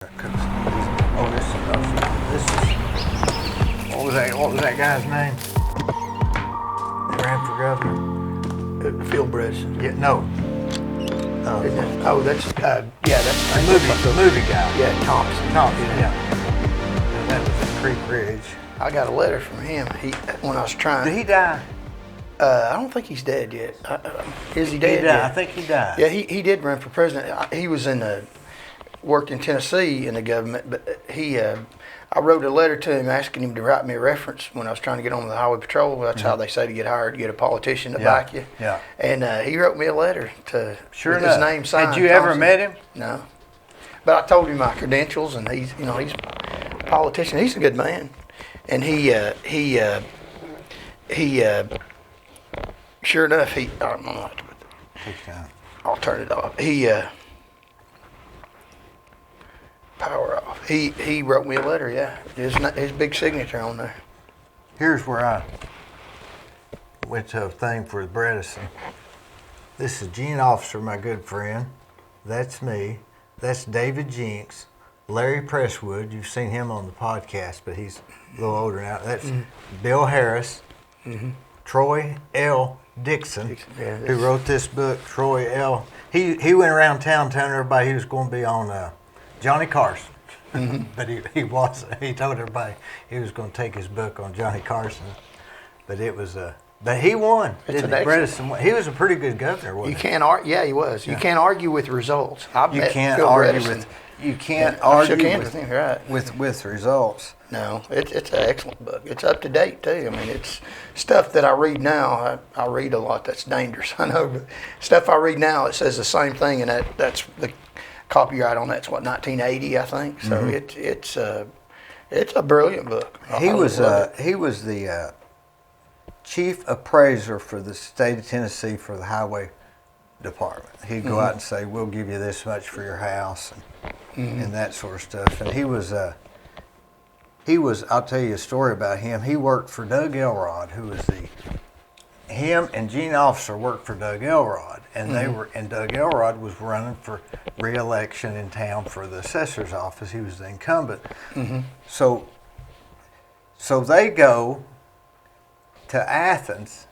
Oh, this is what was that guy's name? That ran for governor. Phil Bredesen. Yeah, no. That's The movie guy. Yeah, Thompson. Yeah. And that was at Creek Ridge. I got a letter from him. When I was trying. Did he die? I don't think he's dead yet. Is he dead? He died. Yet? I think he died. Yeah, he did run for president. He was worked in Tennessee in the government, but I wrote a letter to him asking him to write me a reference when I was trying to get on the highway patrol. That's how they say to get hired, to get a politician to back you. Yeah. And he wrote me a letter with enough. his name signed. Had you ever Thompson. met him? No. But I told him my credentials, and he's a politician. He's a good man, and he sure enough, I don't know how to put that. I'll turn it off. Power off. He wrote me a letter, yeah. His big signature on there. Here's where I went to a thing for Bredesen. This is Gene Officer, my good friend. That's me. That's David Jinks. Larry Presswood. You've seen him on the podcast, but he's a little older now. That's Bill Harris. Troy L. Dixon, who wrote this book. Troy L. He went around town telling everybody he was going to be on Johnny Carson. But he wasn't. He told everybody he was going to take his book on Johnny Carson. But it was but he won. Bredesen won. He was a pretty good governor, wasn't he? Yeah, he was. You can't argue with results. You can't argue with him, right? with results. No, it's an excellent book. It's up to date too. I mean, it's stuff that I read now. I read a lot that's dangerous, I know, but stuff I read now, it says the same thing, and that's the copyright on that's 1980, I think. So it's a brilliant book. He was the chief appraiser for the state of Tennessee for the highway department. He'd go out and say, "We'll give you this much for your house," and that sort of stuff. And he was. I'll tell you a story about him. He worked for Doug Elrod, who was him and Gene Officer worked for Doug Elrod, and and Doug Elrod was running for re-election in town for the assessor's office. He was the incumbent. So they go to Athens.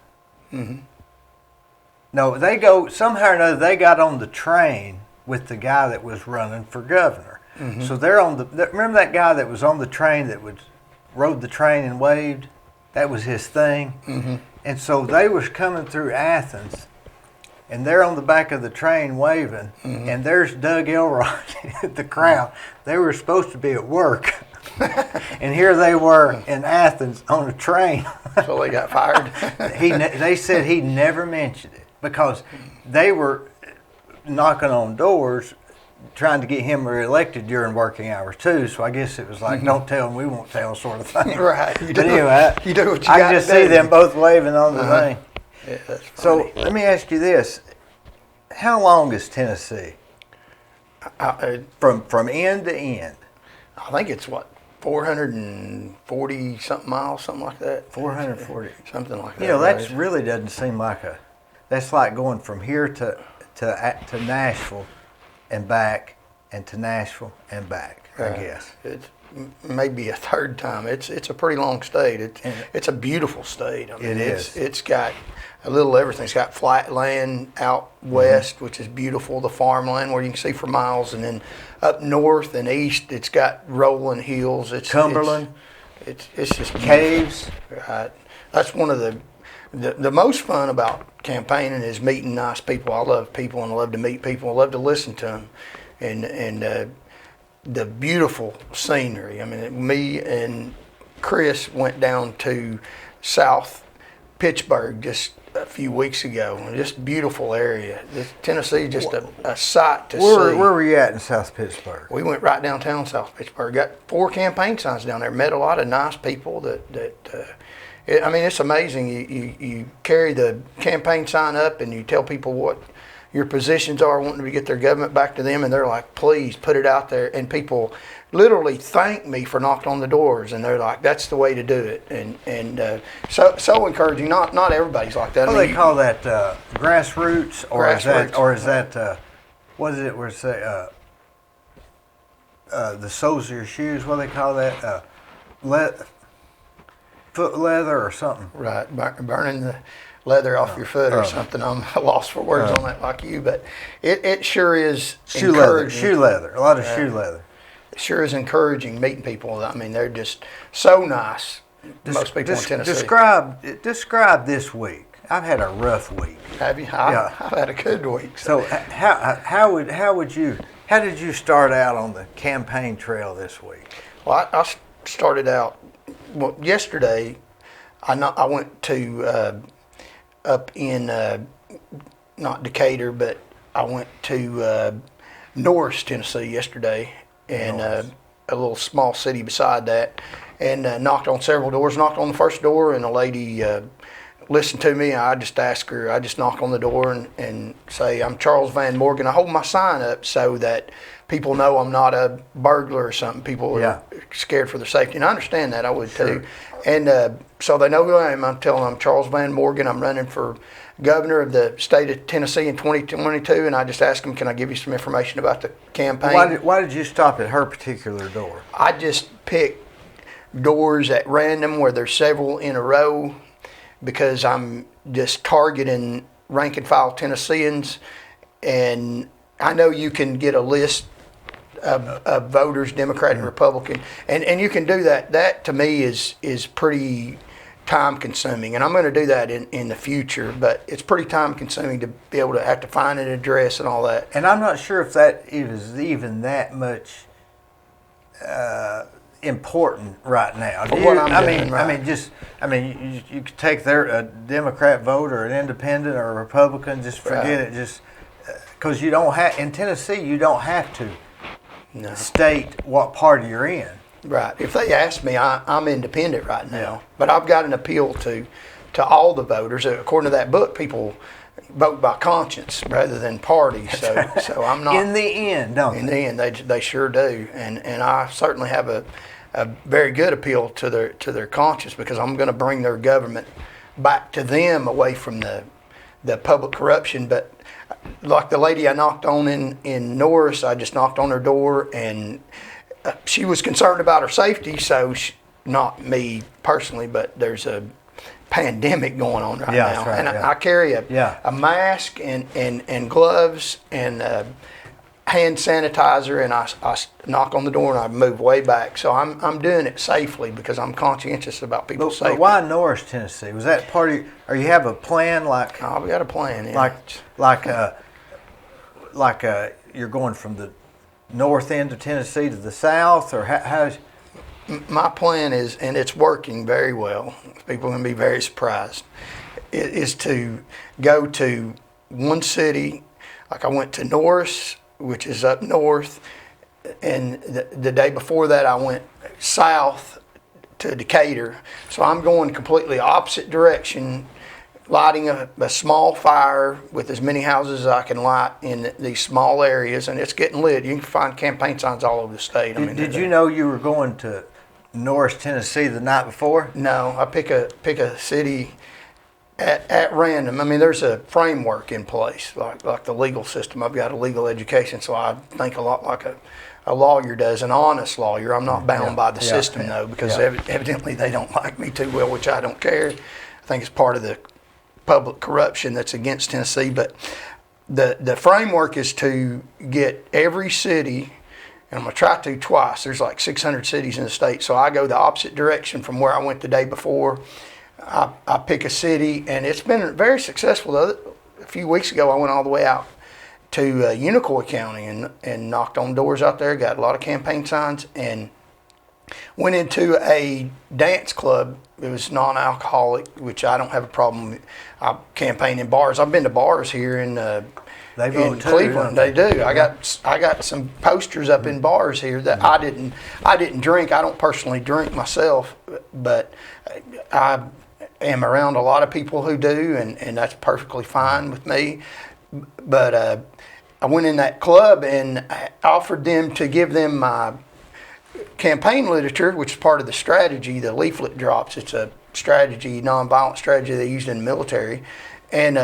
No, they go somehow or another. They got on the train with the guy that was running for governor. So they're on remember that guy that was on the train that rode the train and waved? That was his thing. And so they was coming through Athens, and they're on the back of the train waving, and there's Doug Elrod at the crowd. They were supposed to be at work, and here they were in Athens on a train. So they got fired? They said he never mentioned it because they were knocking on doors trying to get him reelected during working hours too, so I guess it was like, don't tell him, we won't tell sort of thing. Right. But anyway, you do what you I got just to see do. them both waving on the thing. Yeah, that's funny. So let me ask you this: how long is Tennessee from end to end? I think it's 440 something miles, something like that. 440, something like that. You know, that really doesn't seem like that's like going from here to Nashville and back, and to Nashville and back. I guess it's maybe a third time. It's a pretty long state. It's a beautiful state. I mean, it is. It's got a little everything. It's got flat land out west, which is beautiful. The farmland where you can see for miles, and then up north and east, it's got rolling hills. It's Cumberland. It's just caves. Right. That's one of the most fun about campaigning is meeting nice people. I love people and I love to meet people. I love to listen to them, and the beautiful scenery. I mean, me and Chris went down to South Pittsburgh just a few weeks ago. Just beautiful area. Tennessee is just a sight to see. Where were you at in South Pittsburgh? We went right downtown South Pittsburgh. Got 4 campaign signs down there. Met a lot of nice people I mean, it's amazing. You carry the campaign sign up and you tell people what your positions are, wanting to get their government back to them, and they're like, please put it out there. And people literally thank me for knocking on the doors, and they're like, that's the way to do it. And so encouraging. Not everybody's like that. Well, they call that grassroots, or Grassroots. is that what is it? Where say the soles of your shoes. What do they call that? Foot leather or something. Right, burning the leather off your foot or something. I'm lost for words on that like you, but it sure is encouraging. Shoe leather, a lot of shoe leather. It sure is encouraging meeting people. I mean, they're just so nice. Most people in Tennessee. Describe this week. I've had a rough week. Have you? I've had a good week. So how did you start out on the campaign trail this week? Well, I started out yesterday. I went to up in not Decatur, but I went to Norris, Tennessee yesterday, and a little small city beside that, and knocked on several doors. Knocked on the first door, and a lady listened to me. I just asked her. I just knock on the door and say, "I'm Charles Van Morgan." I hold my sign up so that people know I'm not a burglar or something. People are scared for their safety, and I understand that. I would too. And so they know who I am. I'm telling them I'm Charles Van Morgan. I'm running for governor of the state of Tennessee in 2022, and I just asked them, "Can I give you some information about the campaign?" Why did you stop at her particular door? I just pick doors at random where there's several in a row because I'm just targeting rank and file Tennesseans, and I know you can get a list of voters, Democrat and Republican, and you can do that. That to me is pretty time consuming, and I'm going to do that in the future, but it's pretty time consuming to be able to have to find an address and all that. And I'm not sure if that is even that much important right now. You could take a Democrat vote or an independent or a Republican, just forget it, just because you don't have, in Tennessee, you don't have to state what party you're in. Right. If they ask me, I'm independent right now, but I've got an appeal to all the voters. According to that book, people vote by conscience rather than party. So I'm not. In the end, don't they? In the end, they sure do, and I certainly have a very good appeal to their conscience, because I'm going to bring their government back to them, away from the public corruption. But like the lady I knocked on in Norris, I just knocked on her door, and she was concerned about her safety. So not me personally, but there's a pandemic going on right now, right, and I carry a mask and gloves and hand sanitizer, and I knock on the door and I move way back. So I'm doing it safely because I'm conscientious about people's safety. But why Norris, Tennessee? Was that part of, or you have a plan like? Oh, we got a plan. Yeah. Like you're going from the north end of Tennessee to the south, or how's? My plan is, and it's working very well. People are going to be very surprised. It is to go to one city, like I went to Norris, which is up north, and the day before that I went south to Decatur. So I'm going completely opposite direction, lighting a small fire with as many houses as I can light in these small areas, and it's getting lit. You can find campaign signs all over the state. Did you know you were going to Norris, Tennessee the night before? No, I pick a city at random. I mean, there's a framework in place, like the legal system. I've got a legal education, so I think a lot like a lawyer does, an honest lawyer. I'm not bound by the system, though, because evidently they don't like me too well, which I don't care. I think it's part of the public corruption that's against Tennessee. But the framework is to get every city, and I'm going to try to twice. There's like 600 cities in the state, so I go the opposite direction from where I went the day before. I pick a city, and it's been very successful. A few weeks ago, I went all the way out to Unicoi County and knocked on doors out there, got a lot of campaign signs, and went into a dance club. It was non-alcoholic, which I don't have a problem with. I campaign in bars. I've been to bars here in Cleveland. They do. I got some posters up in bars here that I didn't drink. I don't personally drink myself, but I am around a lot of people who do, and that's perfectly fine with me. But I went in that club and I offered them to give them my campaign literature, which is part of the strategy, the leaflet drops. It's a strategy, nonviolent strategy they used in the military. And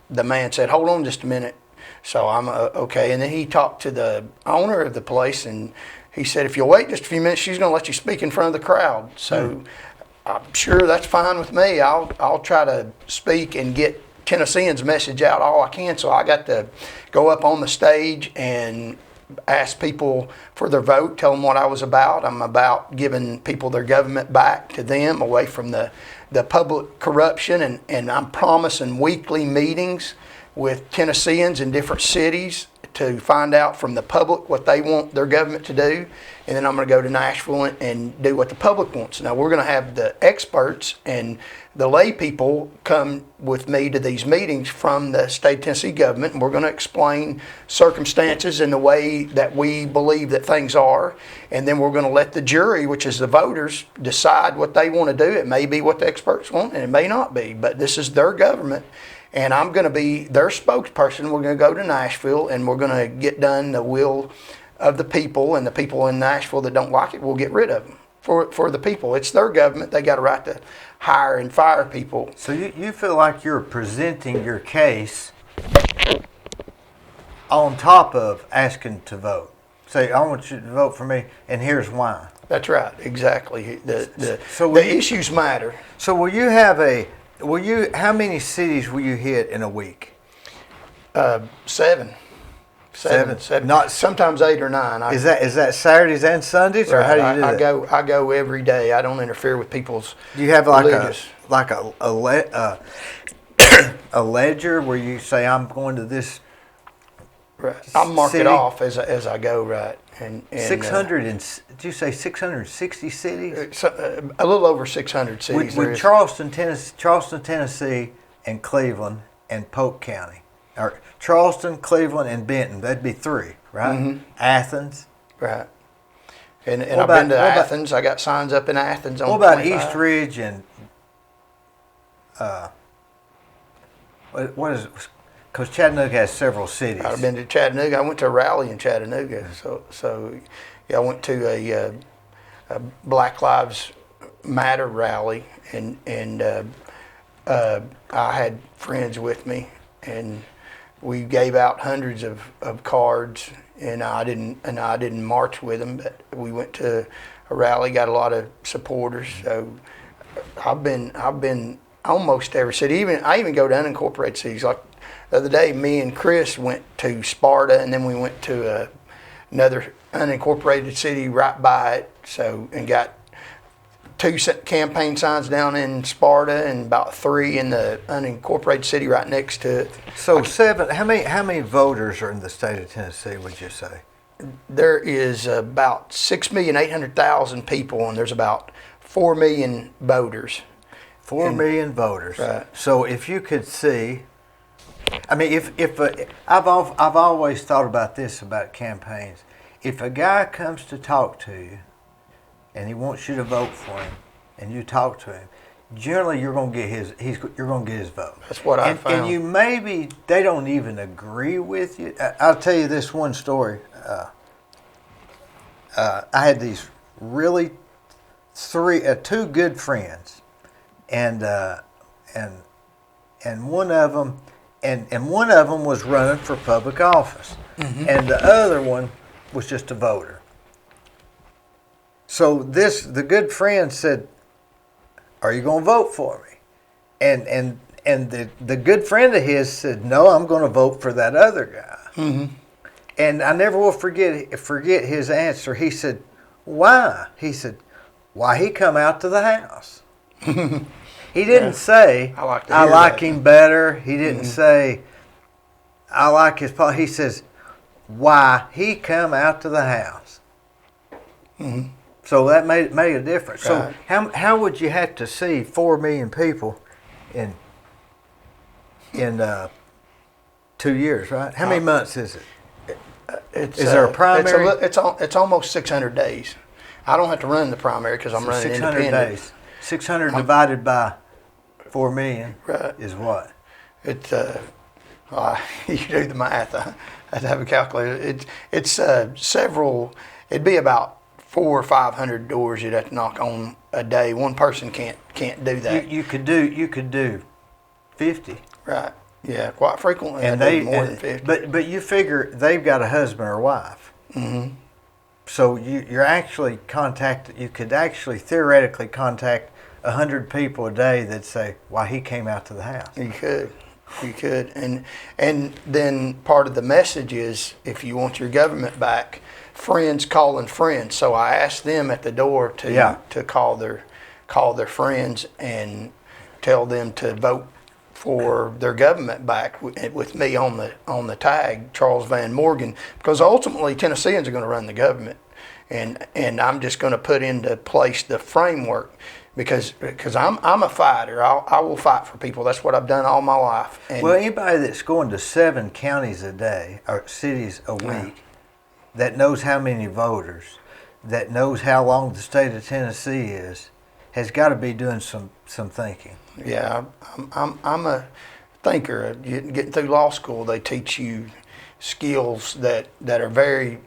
the man said, "Hold on just a minute." So I'm okay. And then he talked to the owner of the place, and he said, if you'll wait just a few minutes, she's going to let you speak in front of the crowd. So I'm sure that's fine with me. I'll try to speak and get Tennesseans' message out all I can. So I got to go up on the stage and ask people for their vote, tell them what I was about. I'm about giving people their government back to them, away from the public corruption, and I'm promising weekly meetings with Tennesseans in different cities to find out from the public what they want their government to do, and then I'm going to go to Nashville and do what the public wants. Now we're going to have the experts and the lay people come with me to these meetings from the state of Tennessee government, and we're going to explain circumstances in the way that we believe that things are, and then we're going to let the jury, which is the voters, decide what they want to do. It may be what the experts want, and it may not be, but this is their government. And I'm going to be their spokesperson. We're going to go to Nashville, and we're going to get done the will of the people, and the people in Nashville that don't like it, we'll get rid of them for the people. It's their government. They got a right to hire and fire people. So you feel like you're presenting your case on top of asking to vote. Say, I want you to vote for me, and here's why. That's right, exactly. The issues matter. So how many cities will you hit in a week? Seven. Not sometimes 8 or 9. Is that Saturdays and Sundays, or how do you do that? I go every day. I don't interfere with people's. Do you have religious. a ledger where you say, I'm going to this? Right. I mark city? it off as I go. Right. And 600 did you say 660 cities? A little over 600 cities. With Charleston, Tennessee, and Cleveland and Polk County, or Charleston, Cleveland, and Benton. That'd be 3, right? Mm-hmm. Athens, right? And I've been to Athens. I got signs up in Athens. What about East Ridge and what is it? Because Chattanooga has several cities. I've been to Chattanooga. I went to a rally in Chattanooga. So yeah, I went to a Black Lives Matter rally, and I had friends with me, and we gave out hundreds of cards, and I didn't march with them, but we went to a rally, got a lot of supporters. So I've been almost every city. I even go to unincorporated cities. Like the other day, me and Chris went to Sparta, and then we went to another unincorporated city right by it. So, and got 2 campaign signs down in Sparta, and about 3 in the unincorporated city right next to it. So 7. How many voters are in the state of Tennessee, would you say? There is about 6,800,000 people, and there's about 4 million voters. 4 million voters. Right. So if you could see, I mean, if I've always thought about this about campaigns. If a guy comes to talk to you, and he wants you to vote for him, and you talk to him, generally you're going to get his vote. That's what I found. And they don't even agree with you. I'll tell you this one story. I had these really 2 good friends, and one of them was running for public office, mm-hmm. and the other one was just a voter. So the good friend said, "Are you going to vote for me?" And the good friend of his said, "No, I'm going to vote for that other guy." Mm-hmm. And I never will forget his answer. He said, "Why?" He said, "Why, he come out to the house." He didn't say, "I like him better." He didn't say, "I like his." He says, "Why, he come out to the house." Mm-hmm. So that made a difference. Right. So how would you have to see 4 million people in 2 years, right? How many months is it? Is there a primary? It's almost 600 days. I don't have to run the primary because I'm running 600 independent. days. 600 divided by 4 million is what? It's you do the math. I have to have a calculator. It's several. It'd be about 400 or 500 doors you'd have to knock on a day. One person can't do that. You could do 50. Right. Yeah. Quite frequently, and they do more than 50. But you figure they've got a husband or wife. Mm-hmm. So you're actually you could actually theoretically contact 100 people a day that say, why he came out to the house. You could, and then part of the message is, if you want your government back, friends calling friends. So I asked them at the door to call their friends and tell them to vote for their government back with me on the tag, Charles Van Morgan, because ultimately Tennesseans are going to run the government, and I'm just going to put into place the framework. Because I'm a fighter. I will fight for people. That's what I've done all my life. And well, anybody that's going to 7 counties a day or cities a week, that knows how many voters, that knows how long the state of Tennessee is, has got to be doing some thinking. Yeah, I'm a thinker. Getting through law school, they teach you skills that are very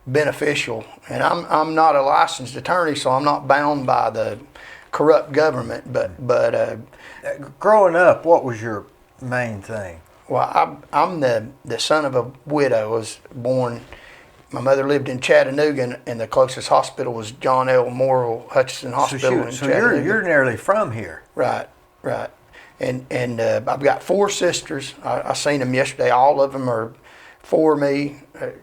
beneficial. And I'm not a licensed attorney, so I'm not bound by the corrupt government, but growing up, what was your main thing? Well, I'm the son of a widow. I was born. My mother lived in Chattanooga, and the closest hospital was John L. Morrill Hutchinson Hospital in Chattanooga. So you're nearly from here. Right. And I've got 4 sisters. I seen them yesterday. All of them are for me.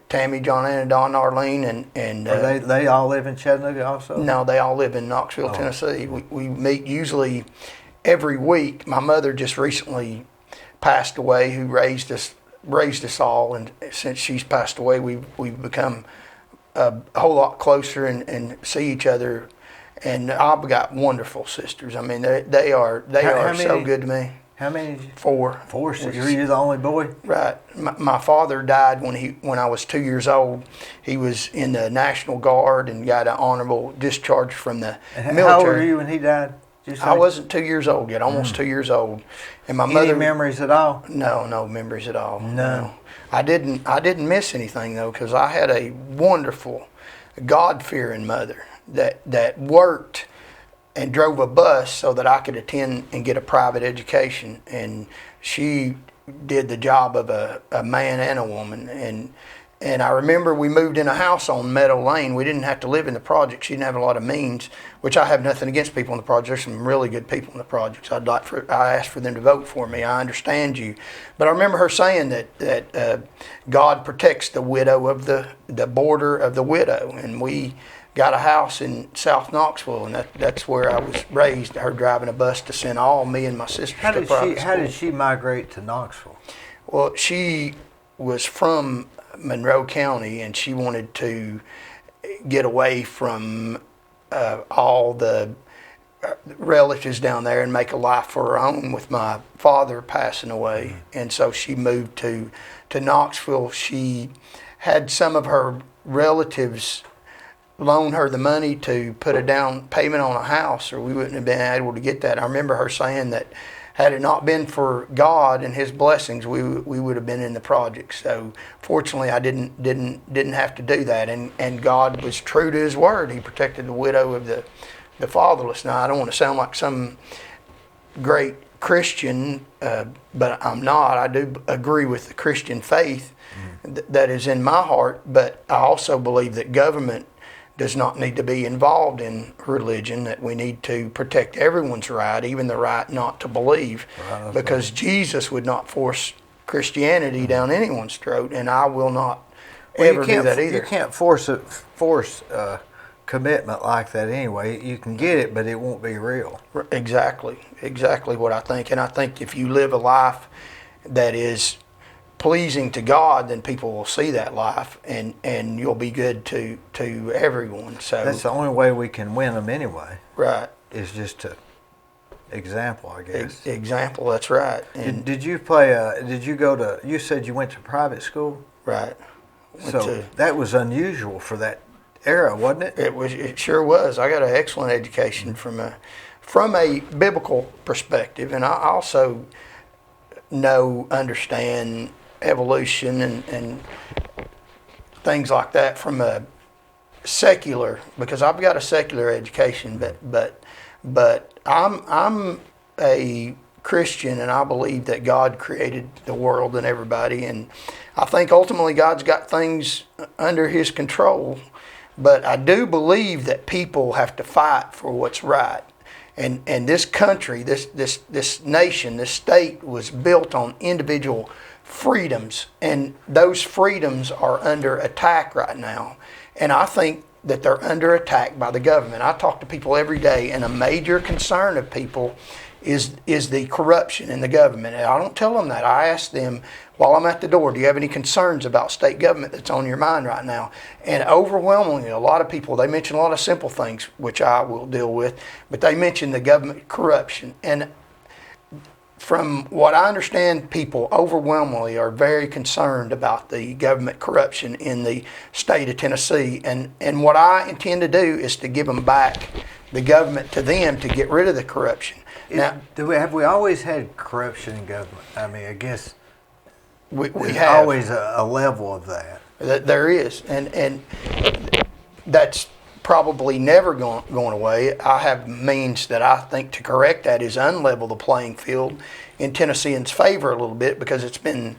Tammy, John, Anna, Dawn, Arlene, and Are they all live in Chattanooga also? No, they all live in Knoxville, Tennessee. We meet usually every week. My mother just recently passed away, who raised us all, and since she's passed away, we've become a whole lot closer and see each other. And I've got wonderful sisters. I mean, they are so good to me. How many? 4. 4 sisters. You're the only boy? Right. My father died when I was 2 years old. He was in the National Guard and got an honorable discharge from the military. How old were you when he died? I wasn't 2 years old yet, almost 2 years old. And my mother. Any memories at all? No memories at all. No. I didn't miss anything though, because I had a wonderful, God-fearing mother that worked and drove a bus so that I could attend and get a private education. And she did the job of a man and a woman. And I remember we moved in a house on Meadow Lane. We didn't have to live in the projects. She didn't have a lot of means, which I have nothing against people in the projects. There's some really good people in the projects. I asked for them to vote for me. I understand you. But I remember her saying that God protects the widow of the border of the widow. And we got a house in South Knoxville, and that's where I was raised. Her driving a bus to send all me and my sisters to private school. How did she migrate to Knoxville? Well, she was from Monroe County, and she wanted to get away from all the relatives down there and make a life for her own with my father passing away. And so she moved to Knoxville. She had some of her relatives loan her the money to put a down payment on a house, or we wouldn't have been able to get that. I remember her saying that had it not been for God and His blessings, we would have been in the project. So fortunately, I didn't have to do that, and God was true to His word. He protected the widow of the fatherless. Now, I don't want to sound like some great Christian, but I'm not. I do agree with the Christian faith that is in my heart, but I also believe that government does not need to be involved in religion, that we need to protect everyone's right, even the right not to believe, because Jesus would not force Christianity down anyone's throat, and I will not ever do that either. You can't force a commitment like that anyway. You can get it, but it won't be real. Exactly what I think. And I think if you live a life that is pleasing to God, then people will see that life, and you'll be good to everyone. So that's the only way we can win them anyway. Right. Is just to example, I guess. Example. That's right. And did you play? Did you go to? You said you went to private school. Right. That was unusual for that era, wasn't it? It sure was. I got an excellent education from a biblical perspective, and I also understand evolution and things like that from a secular, because I've got a secular education, but I'm a Christian, and I believe that God created the world and everybody, and I think ultimately God's got things under His control. But I do believe that people have to fight for what's right. And this country, this nation, this state was built on individual freedoms, and those freedoms are under attack right now. And I think that they're under attack by the government. I talk to people every day, and a major concern of people is the corruption in the government. And I don't tell them that. I ask them while I'm at the door, do you have any concerns about state government that's on your mind right now? And overwhelmingly, a lot of people, they mention a lot of simple things, which I will deal with, but they mention the government corruption. And from what I understand, people overwhelmingly are very concerned about the government corruption in the state of Tennessee. And what I intend to do is to give them back the government to them to get rid of the corruption. Now, have we always had corruption in government? I mean, I guess we there's have always a level of that. There is, and that's probably never going away. I have means that I think to correct that is unlevel the playing field in Tennesseans' favor a little bit, because it's been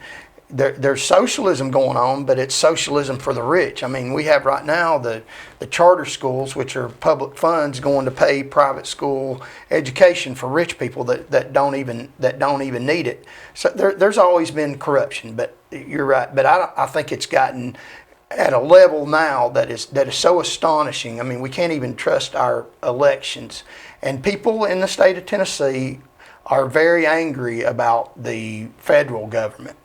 there's socialism going on, but it's socialism for the rich. I mean, we have right now the charter schools, which are public funds going to pay private school education for rich people that don't even need it. So there's always been corruption, but you're right. But I think it's gotten at a level now that is so astonishing. I mean, we can't even trust our elections, and people in the state of Tennessee are very angry about the federal government.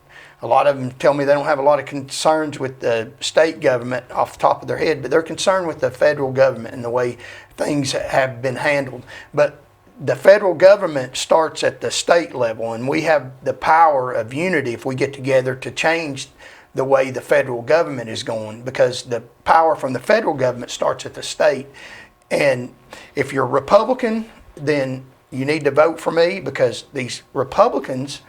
A lot of them tell me they don't have a lot of concerns with the state government off the top of their head, but they're concerned with the federal government and the way things have been handled. But the federal government starts at the state level, and we have the power of unity if we get together to change the way the federal government is going, because the power from the federal government starts at the state. And if you're a Republican, then you need to vote for me, because these Republicans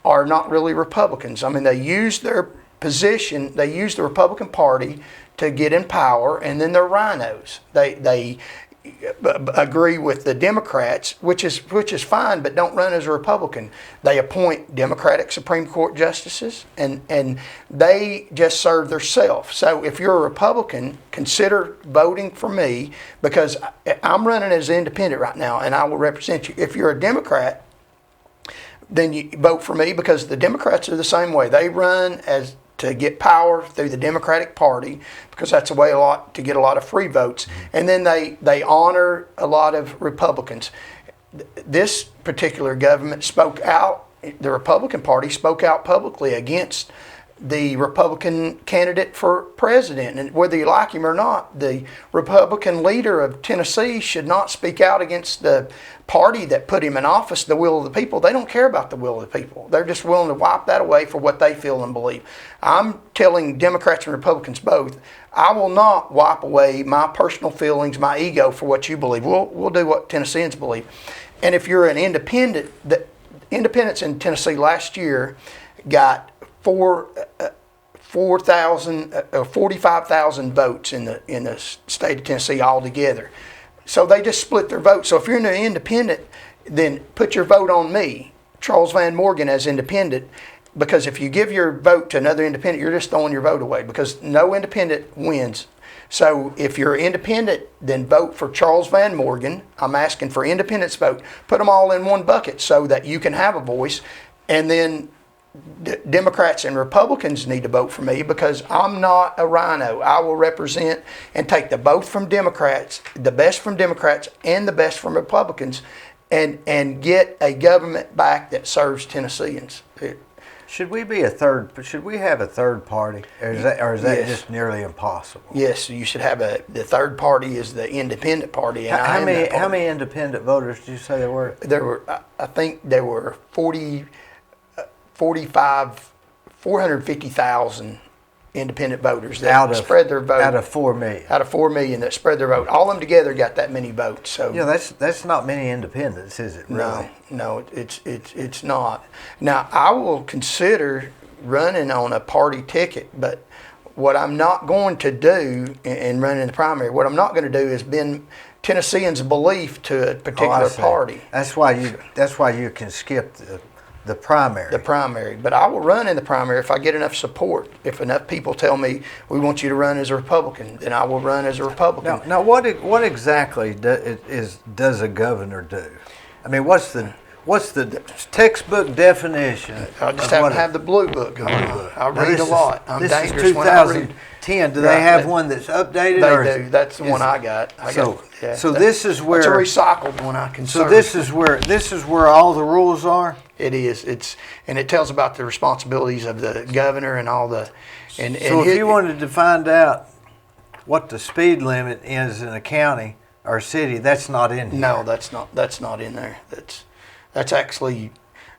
are not really Republicans. I mean, they use their position, they use the Republican Party to get in power, and then they're rhinos. They agree with the Democrats, which is fine, but don't run as a Republican. They appoint Democratic Supreme Court justices, and they just serve themselves. So if you're a Republican, consider voting for me, because I'm running as an independent right now, and I will represent you. If you're a Democrat, then you vote for me, because the Democrats are the same way. They run as to get power through the Democratic Party, because that's a way to get a lot of free votes. And then they honor a lot of Republicans. This particular government spoke out, the Republican Party spoke out publicly against the Republican candidate for president. And whether you like him or not, the Republican leader of Tennessee should not speak out against the party that put him in office, the will of the people. They don't care about the will of the people. They're just willing to wipe that away for what they feel and believe. I'm telling Democrats and Republicans both, I will not wipe away my personal feelings, my ego for what you believe. We'll do what Tennesseans believe. And if you're an independent, the independents in Tennessee last year got 45,000 votes in the state of Tennessee altogether. So they just split their vote. So if you're an independent, then put your vote on me, Charles Van Morgan, as independent, because if you give your vote to another independent, you're just throwing your vote away, because no independent wins. So if you're independent, then vote for Charles Van Morgan. I'm asking for independents vote. Put them all in one bucket so that you can have a voice. And then Democrats and Republicans need to vote for me, because I'm not a rhino. I will represent and take the best from Democrats and the best from Republicans, and get a government back that serves Tennesseans. Should we have a third party, or is that Yes. just nearly impossible? Yes, you should have the third party is the independent party. And How many independent voters did you say there were? I think there were 450,000 independent voters that spread their vote. Out of 4 million. Out of 4 million that spread their vote. All of them together got that many votes. So that's not many independents, is it? Really? No, it's not. Now, I will consider running on a party ticket, but what I'm not going to do in running the primary, what I'm not going to do is bend Tennesseans' belief to a particular party. That's why you can skip The primary. The primary. But I will run in the primary if I get enough support. If enough people tell me, we want you to run as a Republican, then I will run as a Republican. Now what exactly does a governor do? I mean, what's the textbook definition? I just happen to have the blue book going on. I read a lot. I'm this dangerous is when I read. 2010. Do they have one that's updated? They do. That's the one I got. So this is where it's a recycled one I can So serve. this is where all the rules are. It is. And it tells about the responsibilities of the governor and all the. And if you wanted to find out what the speed limit is in a county or city, that's not in here. No, that's not in there. That's actually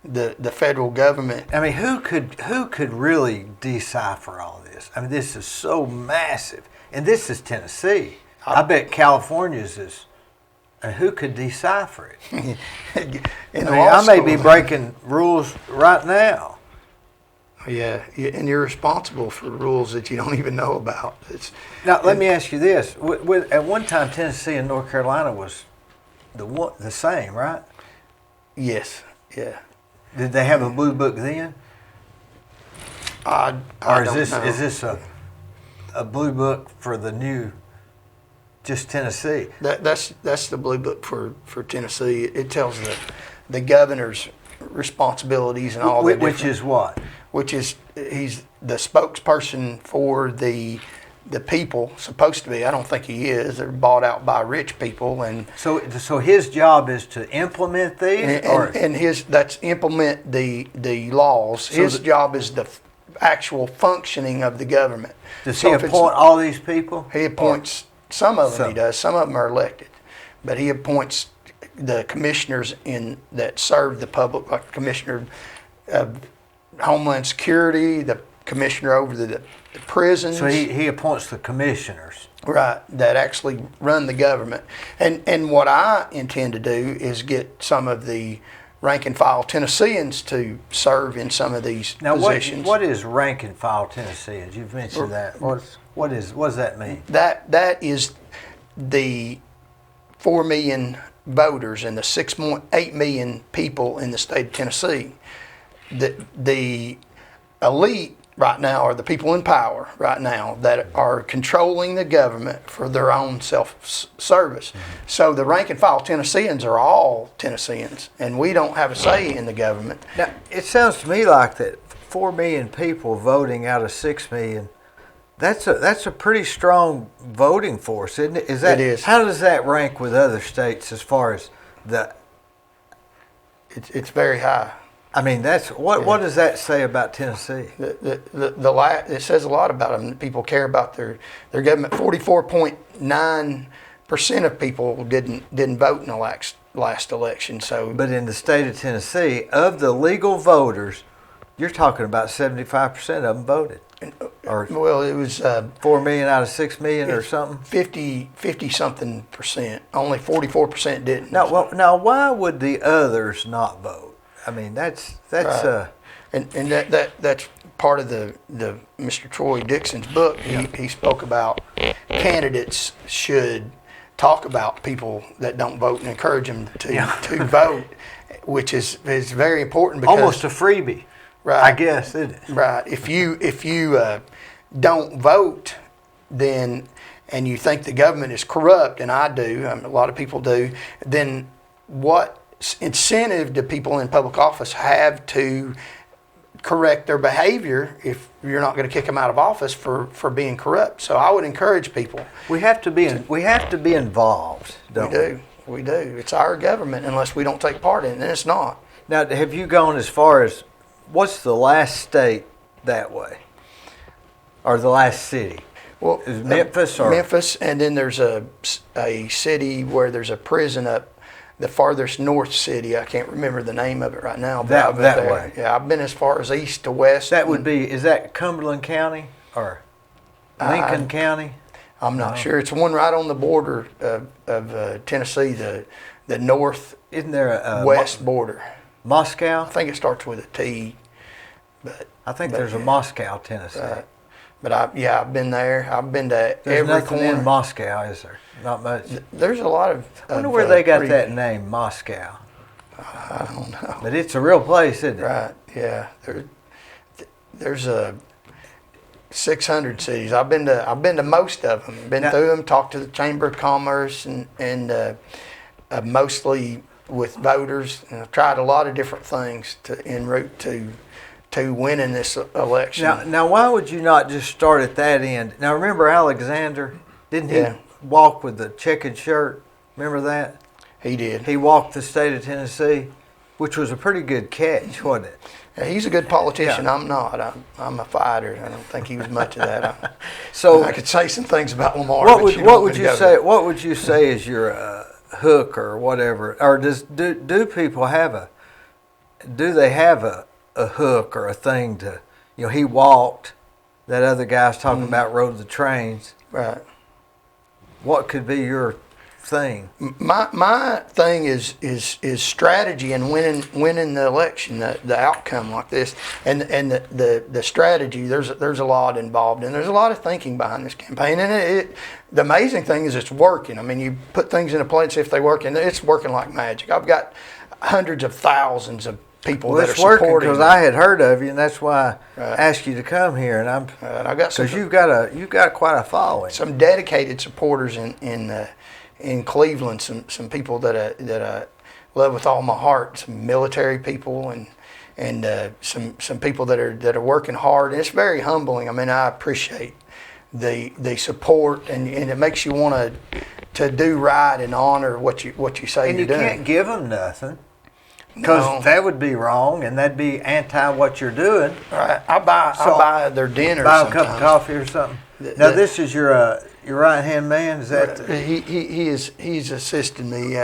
the federal government. I mean, who could really decipher all this? I mean, this is so massive, and this is Tennessee. I bet California's is. And who could decipher it? I may be breaking rules right now. Yeah, and you're responsible for rules that you don't even know about. Now, let me ask you this: at one time, Tennessee and North Carolina was the same, right? Yes. Yeah. Did they have a blue book then? I or don't know. Is this a blue book for the new? Just Tennessee. That's the blue book for Tennessee. It tells the governor's responsibilities and all that. Which is what? Which is he's the spokesperson for the people. Supposed to be. I don't think he is. They're bought out by rich people, and so his job is to implement these, that's implement the laws. His job is the actual functioning of the government. Does he appoint all these people? He appoints. Some of them he does. Some of them are elected, but he appoints the commissioners that serve the public, like Commissioner of Homeland Security, the commissioner over the prisons. So he appoints the commissioners, right? That actually run the government. And what I intend to do is get some of the rank and file Tennesseans to serve in some of these positions. What is rank and file Tennesseans? You've mentioned that. What does that mean? That is the 4 million voters and the 6.8 million people in the state of Tennessee. The elite right now are the people in power right now that are controlling the government for their own self-service. Mm-hmm. So the rank and file Tennesseans are all Tennesseans, and we don't have a say in the government. Now, it sounds to me like that 4 million people voting out of 6 million. That's a pretty strong voting force, isn't it? It is. How does that rank with other states as far as the? It's very high. I mean, what does that say about Tennessee? It says a lot about them. People care about their government. 44.9% of people didn't vote in the last election. So, but in the state of Tennessee, of the legal voters, you're talking about 75% of them voted. Well, it was 4 million out of 6 million or something. 50 something percent. Only 44% didn't. Now, why would the others not vote? I mean, that's right. And that's part of the Mr. Troy Dixon's book. He spoke about candidates should talk about people that don't vote and encourage them to vote, which is very important because almost a freebie. Right. I guess it is. Right. If you don't vote, then and you think the government is corrupt, and I do, a lot of people do, then what incentive do people in public office have to correct their behavior if you're not going to kick them out of office for being corrupt? So I would encourage people. We have to be involved. Don't we? We do. It's our government unless we don't take part in it, and it's not. Now, have you gone as far as? What's the last state that way? Or the last city? Well, is Memphis or Memphis, and then there's a city where there's a prison up the farthest north city. I can't remember the name of it right now. But that way. Yeah, I've been as far as east to west. That would be. Is that Cumberland County or Lincoln County? I'm not sure. It's one right on the border of Tennessee, the north. Isn't there a west border? Moscow? I think it starts with a T. But I think there's a Moscow, Tennessee. But I've been there. I've been to there's every nothing corner. in Moscow, is there? Not much. There's a lot of. I wonder where they got that name, Moscow. I don't know. But it's a real place, isn't it? Right, yeah. There's a 600 cities. I've been to most of them. Been through them. Talked to the Chamber of Commerce and mostly with voters. And I've tried a lot of different things en route to winning this election. Now, why would you not just start at that end? Now, remember Alexander? Didn't he Yeah. walk with the checkered shirt? Remember that? He did. He walked the state of Tennessee, which was a pretty good catch, wasn't it? Yeah, he's a good politician. Yeah. I'm not. I'm a fighter. I don't think he was much of that. So I could say some things about Lamar. what but would you don't what want would me to you go say? there. What would you say is your hook or whatever? Or do people have do they have a hook or a thing to, he walked, that other guy's talking about rode the trains. Right. What could be your thing? My thing is strategy and winning the election, the outcome like this, and the strategy. There's a lot involved, and there's a lot of thinking behind this campaign. And the amazing thing is it's working. I mean, you put things into place, see if they work, and it's working like magic. I've got hundreds of thousands of people that are working supporting. because I had heard of you, and that's why I Right. asked you to come here. And I got some. because you've got quite a following. Some dedicated supporters in Cleveland. Some people that I love with all my heart. Some military people and some people that are working hard. And it's very humbling. I mean, I appreciate the support, and it makes you want to do right and honor what you say And you're you doing. can't give them nothing. Because No. that would be wrong, and that'd be anti what you're doing. Right. I buy their dinner. Buy a sometimes. cup of coffee or something. Now this is your right hand man. Is that? He's assisting me.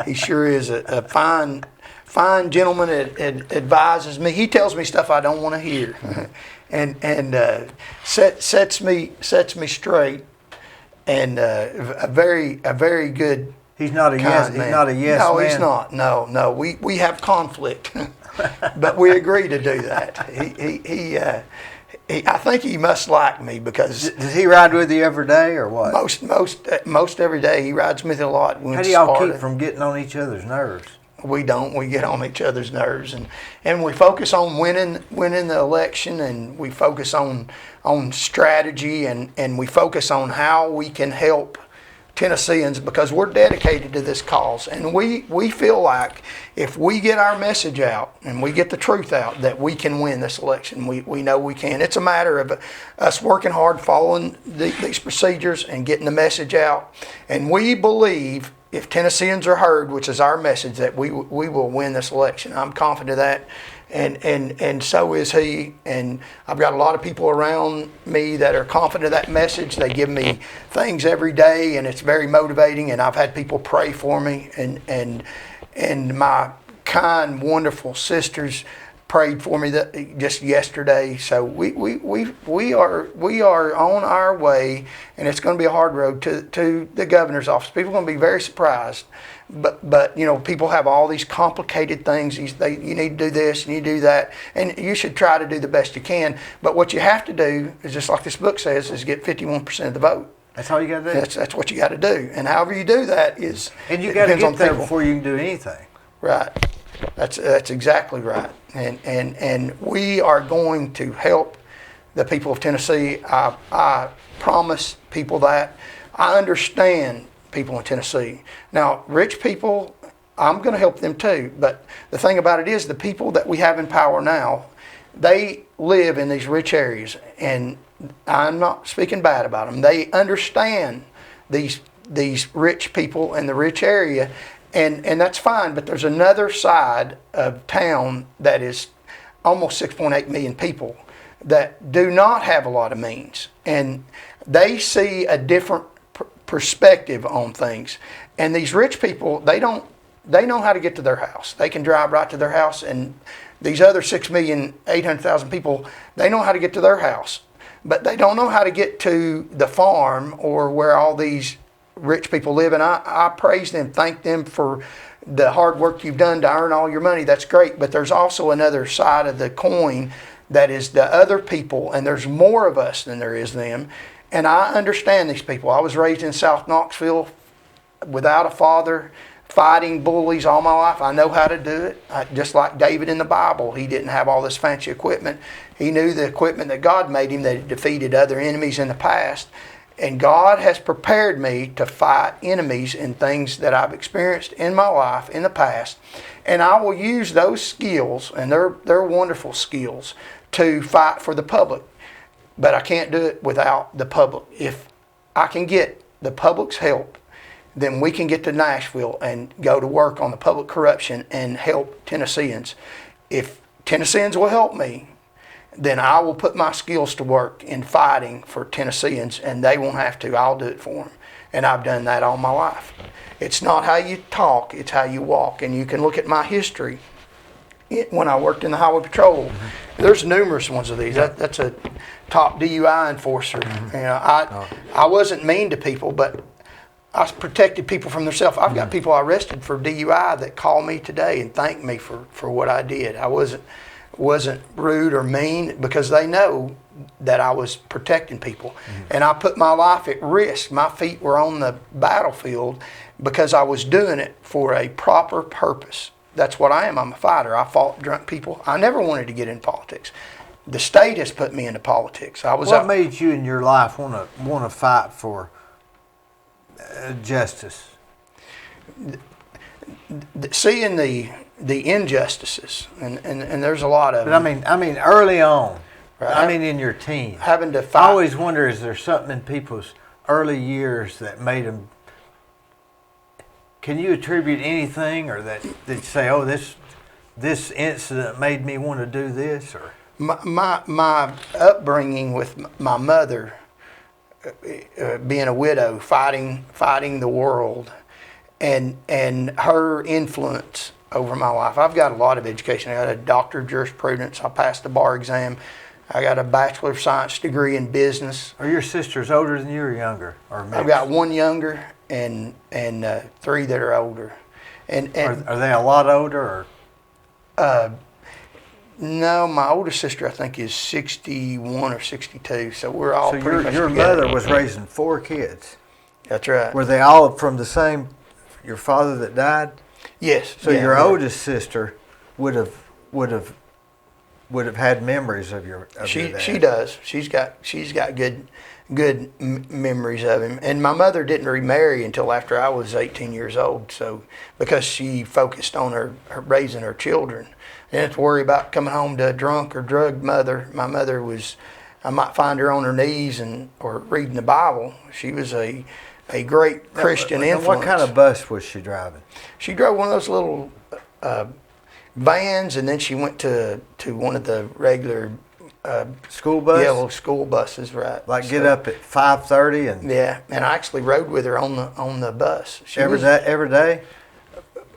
He sure is a fine gentleman. Advises me. He tells me stuff I don't want to hear, and sets me straight. And a very good. He's not a yes. He's not a yes no, man. he's not. No. We have conflict, but we agree to do that. He I think he must like me because Does he ride with you every day or what? most every day he rides with me a lot. How do y'all keep from getting on each other's nerves? We don't. We get on each other's nerves, and we focus on winning the election, and we focus on strategy, and we focus on how we can help Tennesseans, because we're dedicated to this cause, and we feel like if we get our message out and we get the truth out, that we can win this election. We know we can. It's a matter of us working hard, following these procedures, and getting the message out. And we believe if Tennesseans are heard, which is our message, that we will win this election. I'm confident of that. And so is he. And I've got a lot of people around me that are confident of that message. They give me things every day, and it's very motivating. And I've had people pray for me, and my kind, wonderful sisters prayed for me just yesterday. So we are on our way, and it's going to be a hard road to the governor's office. People are going to be very surprised. But people have all these complicated things. You need to do this, you need to do that, and you should try to do the best you can. But what you have to do is, just like this book says, is get 51% of the vote. That's all you got to do. That's what you got to do. And however you do that is, and you got to depends on get there people. before you can do anything. Right. That's exactly right. And we are going to help the people of Tennessee. I promise people that. I understand people in Tennessee. Now, rich people, I'm going to help them too. But the thing about it is, the people that we have in power now, they live in these rich areas, and I'm not speaking bad about them. They understand these rich people in the rich area, and that's fine. But there's another side of town that is almost 6.8 million people that do not have a lot of means, and they see a different perspective on things. And these rich people, they know how to get to their house. They can drive right to their house, and these other 6,800,000 people, they know how to get to their house, but they don't know how to get to the farm or where all these rich people live. And I praise them, thank them for the hard work you've done to earn all your money. That's great, but there's also another side of the coin that is the other people, and there's more of us than there is them. And I understand these people. I was raised in South Knoxville without a father, fighting bullies all my life. I know how to do it. Just like David in the Bible, he didn't have all this fancy equipment. He knew the equipment that God made him that defeated other enemies in the past. And God has prepared me to fight enemies and things that I've experienced in my life in the past. And I will use those skills, and they're wonderful skills, to fight for the public. But I can't do it without the public. If I can get the public's help, then we can get to Nashville and go to work on the public corruption and help Tennesseans. If Tennesseans will help me, then I will put my skills to work in fighting for Tennesseans, and they won't have to. I'll do it for them. And I've done that all my life. It's not how you talk, it's how you walk. And you can look at my history. When I worked in the Highway Patrol, there's numerous ones of these. That's a top DUI enforcer. You know, I wasn't mean to people, but I protected people from themselves. I've got people I arrested for DUI that call me today and thank me for what I did. I wasn't rude or mean because they know that I was protecting people. And I put my life at risk. My feet were on the battlefield because I was doing it for a proper purpose. That's what I am. I'm a fighter. I fought drunk people. I never wanted to get in politics. The state has put me into politics. What made you in your life want to fight for justice? Seeing the injustices, and there's a lot of them. But I mean early on. Right? I mean in your teens. Having to fight. I always wonder, is there something in people's early years that made them? Can you attribute anything, or that say, oh, this incident made me want to do this, or? My upbringing with my mother, being a widow, fighting the world, and her influence over my life. I've got a lot of education. I got a doctor of jurisprudence. I passed the bar exam. I got a Bachelor of Science degree in business. Are your sisters older than you or younger, or mixed? I've got one younger and three that are older. And are they a lot older, or? No, my oldest sister I think is 61 or 62, so we're all pretty much your together. mother was raising 4 kids. That's right. Were they all from the same? Your father that died? Yes. So your oldest sister would have had memories of your dad. She does. She's got good memories of him. And my mother didn't remarry until after I was 18 years old. So because she focused on her raising her children, didn't have to worry about coming home to a drunk or drugged mother. My mother was, I might find her on her knees or reading the Bible. She was a great Christian influence. What kind of bus was she driving? She drove one of those little vans, and then she went to one of the regular school bus? Yeah, little school buses, right. Get up at 5:30 and... Yeah, and I actually rode with her on the bus. Every day?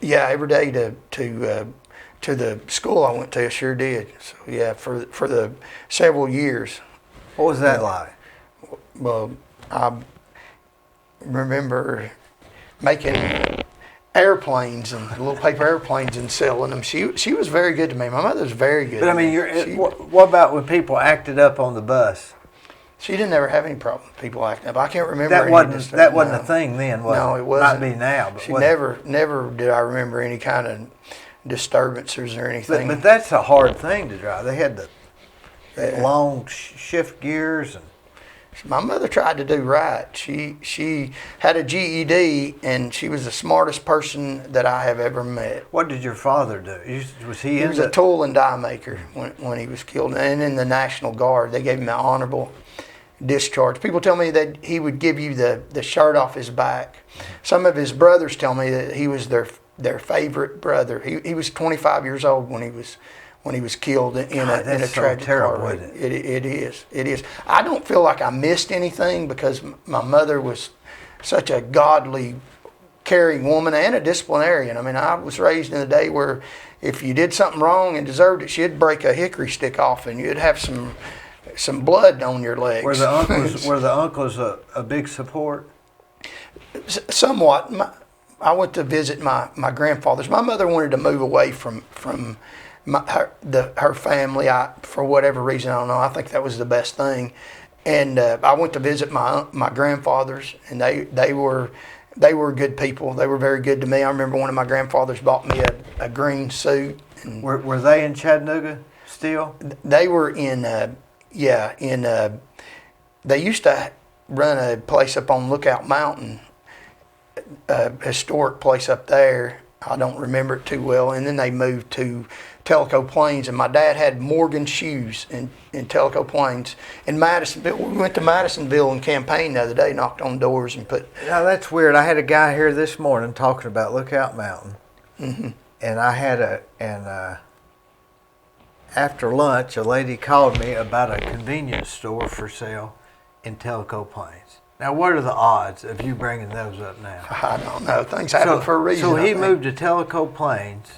Yeah, every day to the school I went to, I sure did. So yeah, for the several years. What was that like? Well, I remember making airplanes and little paper airplanes and selling them. She was very good to me. My mother was very good. But I mean, what about when people acted up on the bus? She didn't ever have any problem with people acting up. I can't remember. That wasn't a thing then, was it? No, it wasn't. Might be now, but she never did I remember any kind of disturbances or anything. But that's a hard thing to drive. They had the long shift gears and. My mother tried to do right. She had a GED, and she was the smartest person that I have ever met. What did your father do? Was he was a tool and die maker when he was killed. And in the National Guard, they gave him an honorable discharge. People tell me that he would give you the shirt off his back. Some of his brothers tell me that he was their favorite brother. He was 25 years old when he was killed in a tragic car wreck. It is. I don't feel like I missed anything because my mother was such a godly, caring woman and a disciplinarian. I mean, I was raised in a day where if you did something wrong and deserved it, she'd break a hickory stick off and you'd have some blood on your legs. Were the uncles a big support? Somewhat. I went to visit my grandfathers. My mother wanted to move away from her family. For whatever reason, I don't know. I think that was the best thing. And I went to visit my grandfathers, and they were they were good people. They were very good to me. I remember one of my grandfathers bought me a green suit. And Were they in Chattanooga still? they were in, they used to run a place up on Lookout Mountain, a historic place up there. I don't remember it too well. And then they moved to Tellico Plains, and my dad had Morgan Shoes in Tellico Plains. In Madisonville, we went to Madisonville and campaigned the other day, knocked on doors and put. Now that's weird. I had a guy here this morning talking about Lookout Mountain, and I had after lunch, a lady called me about a convenience store for sale in Tellico Plains. Now, what are the odds of you bringing those up now? I don't know. Things happen for a reason. So he moved to Tellico Plains.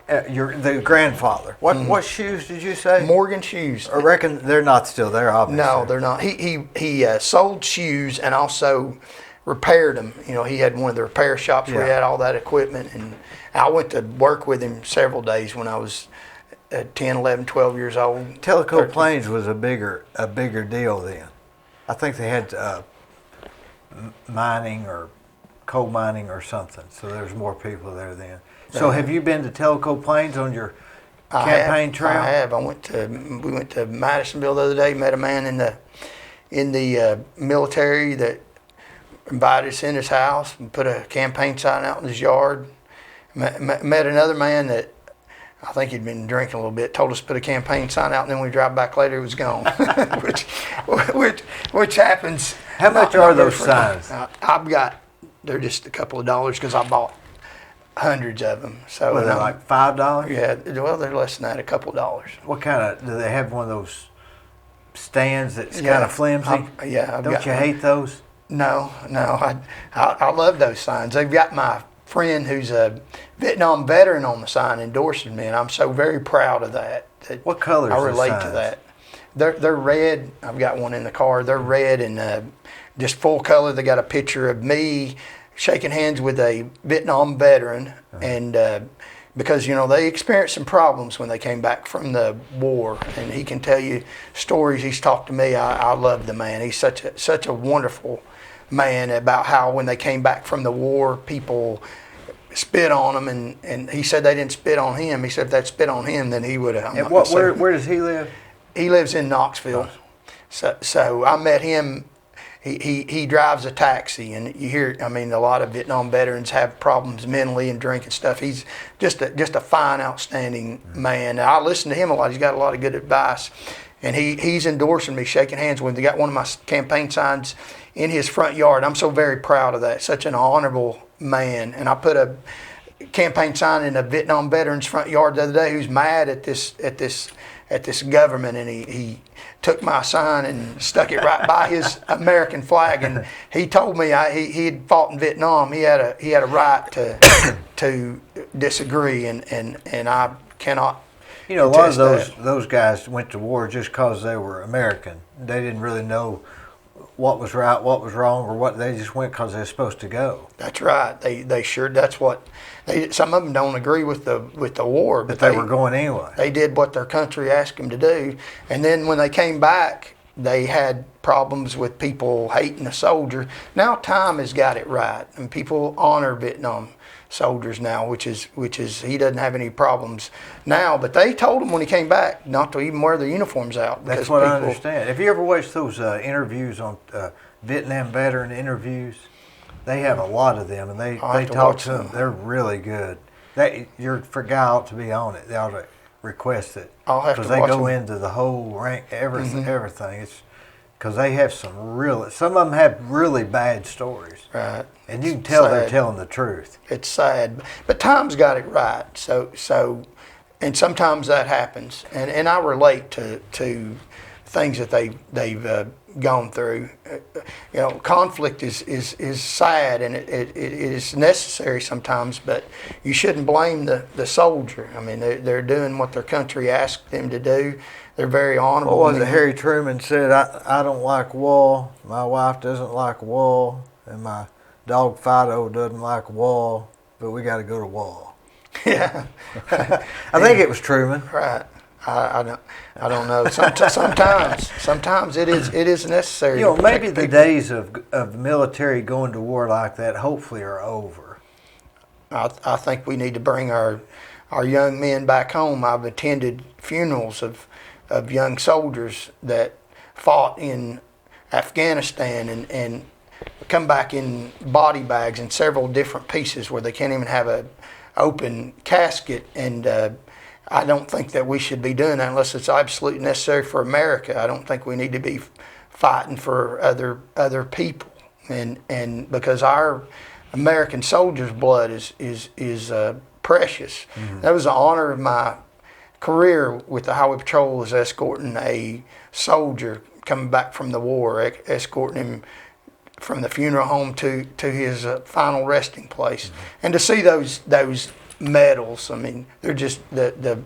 The grandfather. What shoes did you say? Morgan Shoes. I reckon they're not still there, obviously. No, they're not. He sold shoes and also repaired them. You know, he had one of the repair shops where he had all that equipment. And I went to work with him several days when I was 10, 11, 12 years old. Tellico Plains was a bigger deal then. I think they had mining or coal mining or something, so there's more people there then. So have you been to Tellico Plains on your campaign trail? I have. We went to Madisonville the other day. Met a man in the military that invited us in his house and put a campaign sign out in his yard. Met another man that I think he'd been drinking a little bit. Told us to put a campaign sign out, and then we drive back later, it was gone. which happens. How much are those signs? They're just a couple of dollars because I bought hundreds of them. So they're like $5? Yeah, well, they're less than that, a couple of dollars. What kind of, do they have one of those stands that's kind of flimsy? Don't you hate those? No, I love those signs. They've got my friend who's a Vietnam veteran on the sign endorsing me, and I'm so very proud of that. What colors? I relate to that. They're red. I've got one in the car. They're red and just full color. They got a picture of me shaking hands with a Vietnam veteran, and because they experienced some problems when they came back from the war, and he can tell you stories. He's talked to me. I love the man. He's such a wonderful man about how when they came back from the war, people spit on him, and he said they didn't spit on him. He said if they'd spit on him, then he would have. Where does he live? He lives in Knoxville. So I met him. He drives a taxi, and you hear, a lot of Vietnam veterans have problems mentally and drinking stuff. He's just a fine, outstanding man. I listen to him a lot. He's got a lot of good advice, and he's endorsing me, shaking hands with me. He got one of my campaign signs in his front yard. I'm so very proud of that. Such an honorable man. And I put a campaign sign in a Vietnam veteran's front yard the other day who's mad at this government, and he took my sign and stuck it right by his American flag. And he told me he had fought in Vietnam. He had a right to disagree, and I cannot. A lot of those guys went to war just because they were American. They didn't really know what was right, what was wrong, or what. They just went because they were supposed to go. That's right. They sure. That's what. Some of them don't agree with the war, but they were going anyway. They did what their country asked them to do, and then when they came back, they had problems with people hating a soldier. Now time has got it right, and people honor Vietnam soldiers now, which is he doesn't have any problems now. But they told him when he came back not to even wear their uniforms out. That's what I understand. Have you ever watched those interviews on Vietnam veteran interviews? They have a lot of them, and they talk to them. They're really good. For a guy ought to be on it. They ought to request it. I'll have to watch them. Because they go into the whole rank, everything. It's because they have some of them have really bad stories. Right. And you can tell they're telling the truth. It's sad, but Tom's got it right. So, and sometimes that happens, and I relate to things that they've gone through. Conflict is sad, and it is necessary sometimes, but you shouldn't blame the soldier. They're doing what their country asked them to do. They're very honorable. What was it Harry Truman said? I don't like war. My wife doesn't like war, and my dog Fido doesn't like war, but we got to go to war. Yeah. I think it was Truman. Right. I don't know. Sometimes it is necessary. You know, to maybe protect the people. days of military going to war like that hopefully are over. I think we need to bring our young men back home. I've attended funerals of young soldiers that fought in Afghanistan and come back in body bags in several different pieces where they can't even have a open casket. And I don't think that we should be doing that unless it's absolutely necessary for America. I don't think we need to be fighting for other people, and because our American soldiers' blood is precious. Mm-hmm. That was the honor of my career with the Highway Patrol, was escorting a soldier coming back from the war, escorting him from the funeral home to his final resting place. Mm-hmm. And to see those medals, I mean, they're just the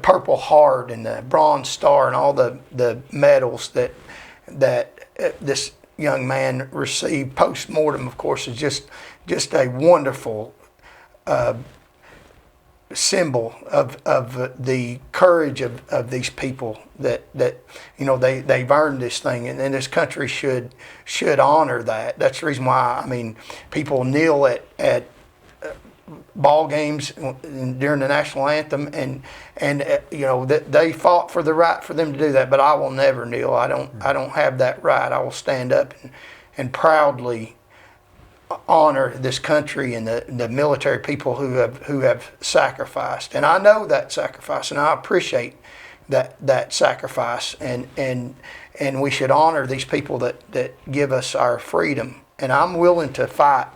Purple Heart and the Bronze Star and all the medals that this young man received post-mortem, of course, is just a wonderful symbol of the courage of these people that you know they've earned this thing, and this country should honor that. That's the reason why, I mean, people kneel at ball games during the national anthem, and you know that they fought for the right for them to do that. But I will never kneel. I don't have that right. I will stand up and proudly honor this country and the military people who have sacrificed. And I know that sacrifice, and I appreciate that sacrifice, and we should honor these people that give us our freedom. And I'm willing to fight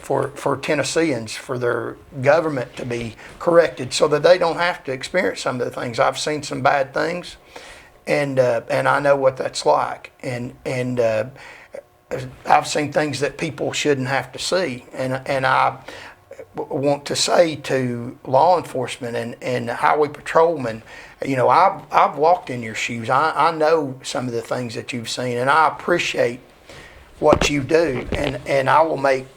for Tennesseans, for their government to be corrected so that they don't have to experience some of the things. I've seen some bad things, and I know what that's like, and I've seen things that people shouldn't have to see, and I want to say to law enforcement and highway patrolmen, you know, I've walked in your shoes. I know some of the things that you've seen, and I appreciate what you do, and I will make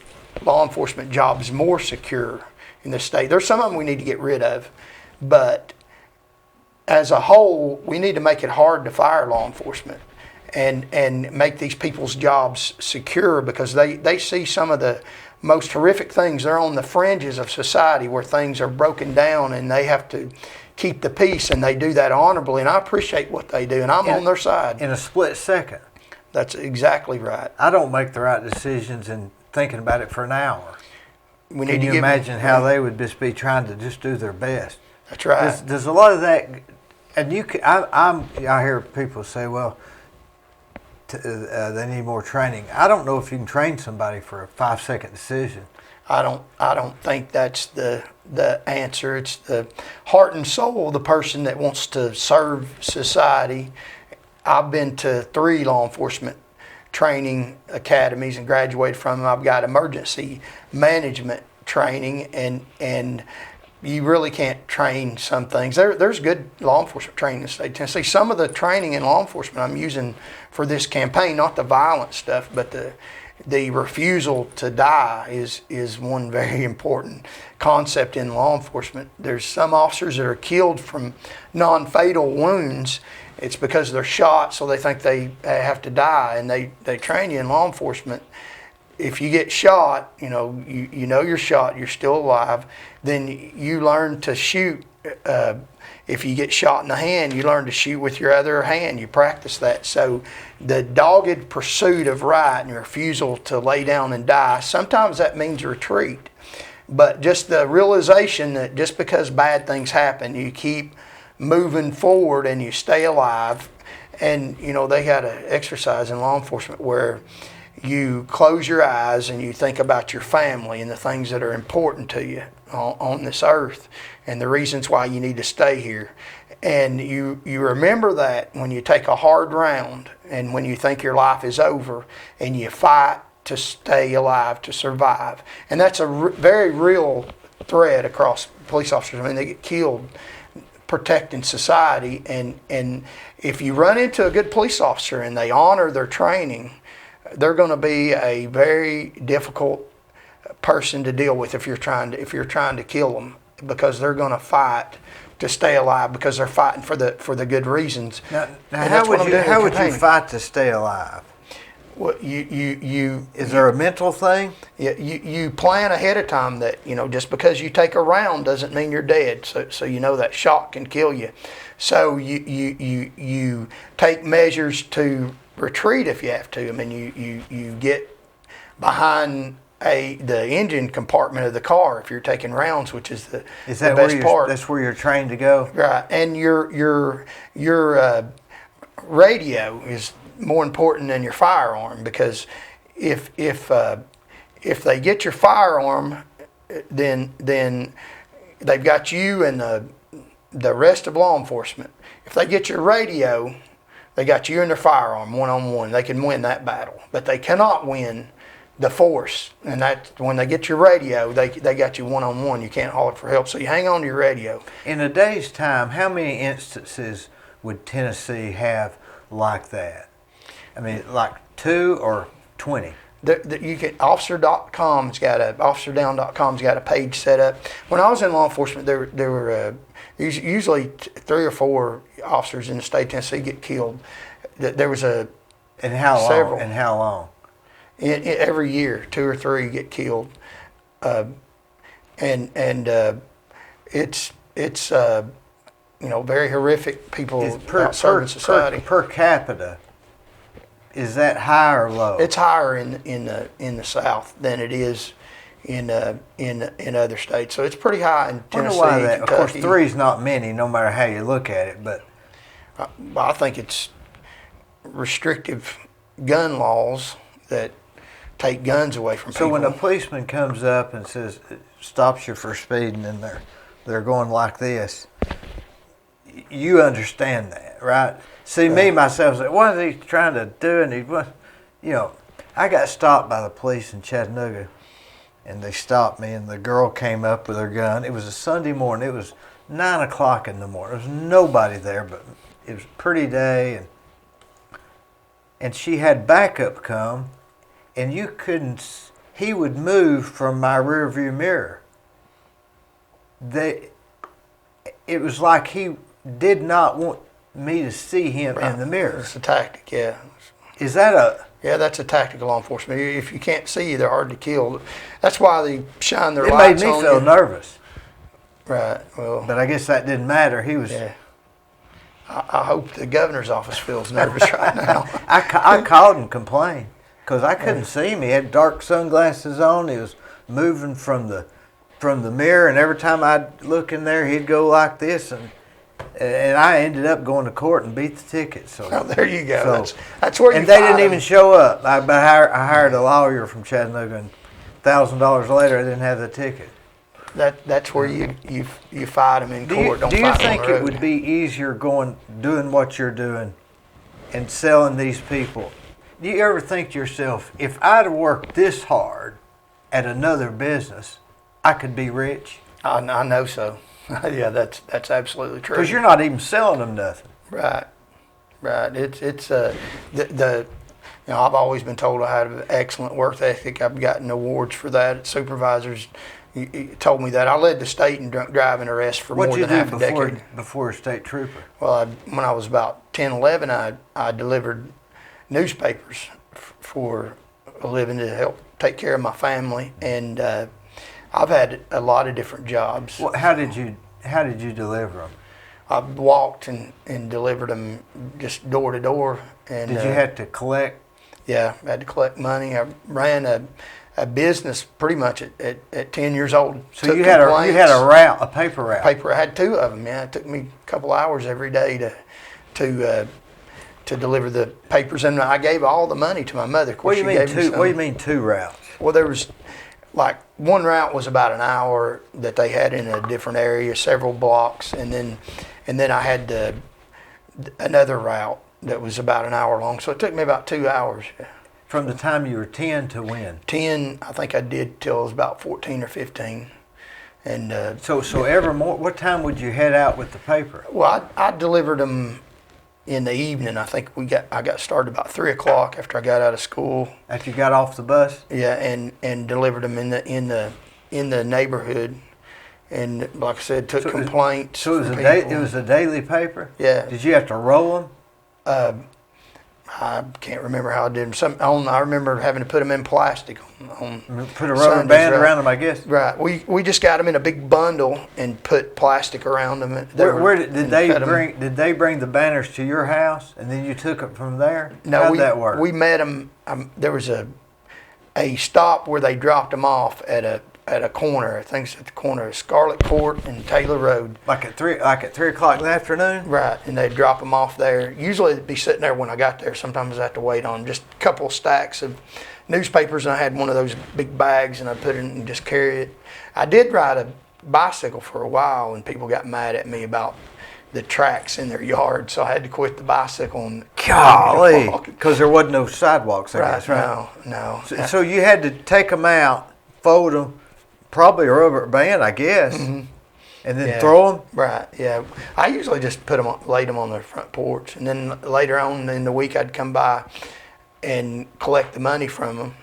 law enforcement jobs more secure in the state. There's some of them we need to get rid of, but as a whole, we need to make it hard to fire law enforcement and make these people's jobs secure, because they see some of the most horrific things. They're on the fringes of society where things are broken down, and they have to keep the peace, and they do that honorably, and I appreciate what they do, and I'm on their side. In a split second. That's exactly right. I don't make the right decisions in thinking about it for an hour. We need Can to you imagine how they would just be trying to just do their best? That's right. There's a lot of that, and I hear people say, well, they need more training. I don't know if you can train somebody for a 5-second decision. I don't think that's the answer. It's the heart and soul of the person that wants to serve society. I've been to 3 law enforcement training academies and graduated from them. I've got emergency management training, and you really can't train some things. There's good law enforcement training in the state of Tennessee. Some of the training in law enforcement I'm using for this campaign, not the violent stuff, but the refusal to die is one very important concept in law enforcement. There's some officers that are killed from non-fatal wounds. It's because they're shot, so they think they have to die, and they train you in law enforcement. If you get shot, you know you're shot, you're still alive, then you learn to shoot. If you get shot in the hand, you learn to shoot with your other hand. You practice that. So the dogged pursuit of right and refusal to lay down and die, sometimes that means retreat. But just the realization that just because bad things happen, you keep moving forward and you stay alive. And you know, they got an exercise in law enforcement where you close your eyes and you think about your family and the things that are important to you on this earth and the reasons why you need to stay here. And you remember that when you take a hard round and when you think your life is over, and you fight to stay alive, to survive. And that's a very real threat across police officers. I mean, they get killed protecting society. And if you run into a good police officer and they honor their training, they're going to be a very difficult person to deal with if you're trying to kill them. because they're going to fight to stay alive, because they're fighting for the good reasons. Now And how that's what would I'm you doing in how would you campaigning. fight to stay alive? Well, you Is there a mental thing? you plan ahead of time that, just because you take a round doesn't mean you're dead. So that shot can kill you. So you take measures to retreat if you have to. I mean, you get behind the engine compartment of the car if you're taking rounds, which is the best part. That's where you're trained to go? Right, and your radio is more important than your firearm, because if they get your firearm, then they've got you and the rest of law enforcement. If they get your radio, they got you and their firearm one-on-one. They can win that battle, but they cannot win the force. And that when they get your radio, they got you one-on-one. You can't holler for help, so you hang on to your radio. In a day's time, how many instances would Tennessee have like that? I mean, like 2 or 20? You can officerdown.com's got a page set up. When I was in law enforcement, there were usually 3 or 4 officers in the state of Tennessee get killed. There was And how long? several. And how long? Every year, 2 or 3 get killed, and it's very horrific. People out serving society. Per capita, is that high or low? It's higher in the South than it is in other states. So it's pretty high in Tennessee. I wonder why that. Of course, Kentucky. 3 is not many, no matter how you look at it. But I think it's restrictive gun laws that take guns away from people. so when a policeman comes up and says stops you for speeding, and they're going like this, you understand that, right? See, me myself, say, what is he trying to do? And I got stopped by the police in Chattanooga, and they stopped me, and the girl came up with her gun. It was a Sunday morning. It was 9 o'clock in the morning. There was nobody there, but it was a pretty day, and she had backup come, and he would move from my rear view mirror. It was like he did not want me to see him in the mirror. It's a tactic, yeah. Is that Yeah, that's a tactic of law enforcement. If you can't see you, they're hard to kill. That's why they shine their it lights made me on feel you. nervous. Right, well, But I guess that didn't matter. He was. yeah. I hope the governor's office feels nervous right now. I called and complained because I couldn't see him. He had dark sunglasses on. He was moving from the mirror, and every time I'd look in there, he'd go like this, and I ended up going to court and beat the ticket. So Oh, there you go. That's where you and they fight didn't 'em. even show up. I hired a lawyer from Chattanooga, and $1,000 later, I didn't have the ticket. That's where you fight them in court. Do you fight 'em on think the it road. would be easier doing what you're doing and selling these people? Do you ever think to yourself, if I'd have worked this hard at another business, I could be rich? I know so. Yeah, that's absolutely true. Because you're not even selling them nothing. Right. It's I've always been told I had an excellent work ethic. I've gotten awards for that. Supervisors told me that. I led the state in drunk driving arrests for more than half a decade. Before a state trooper? Well, when I was about 10, 11, I delivered newspapers for a living to help take care of my family, and I've had a lot of different jobs. Well, how did you deliver them? I walked and delivered them just door to door. And Did you have to collect? Yeah, I had to collect money. I ran a business pretty much at 10 years old. So you had a paper route. I had 2 of them. Yeah, it took me a couple hours every day to deliver the papers, and I gave all the money to my mother. Of course, What do you mean 2 routes? Well, there was like one route was about an hour that they had in a different area, several blocks, and then I had another route that was about an hour long. So it took me about 2 hours. From the time you were 10 to when? 10, I think I did till I was about 14 or 15. And So every morning, what time would you head out with the paper? well, I delivered them in the evening. I think I got started about 3 o'clock after I got out of school. After you got off the bus? Yeah, and delivered them in the neighborhood, and like I said, took complaints. So it was from it people. was a daily paper. Yeah. Did you have to roll them? I can't remember how I did them. I remember having to put them in plastic on Put a rubber Sundays, band right. around them, I guess. Right. We just got them in a big bundle and put plastic around them. Where did they bring the banners to your house and then you took it from there? No, How'd that work? We met them. There was a stop where they dropped them off at a corner. I think it's at the corner of Scarlet Court and Taylor Road. Like at 3 o'clock in the afternoon? Right, and they'd drop them off there. Usually they'd be sitting there when I got there. Sometimes I had to wait on them. Just a couple of stacks of newspapers, and I had one of those big bags, and I put it in and just carry it. I did ride a bicycle for a while, and people got mad at me about the tracks in their yard, so I had to quit the bicycle. And Golly, because there wasn't no sidewalks, I guess, right? No. So you had to take them out, fold them, probably a rubber band, I guess, and then throw them? Right, yeah. I usually just laid them on the front porch, and then later on in the week I'd come by and collect the money from them.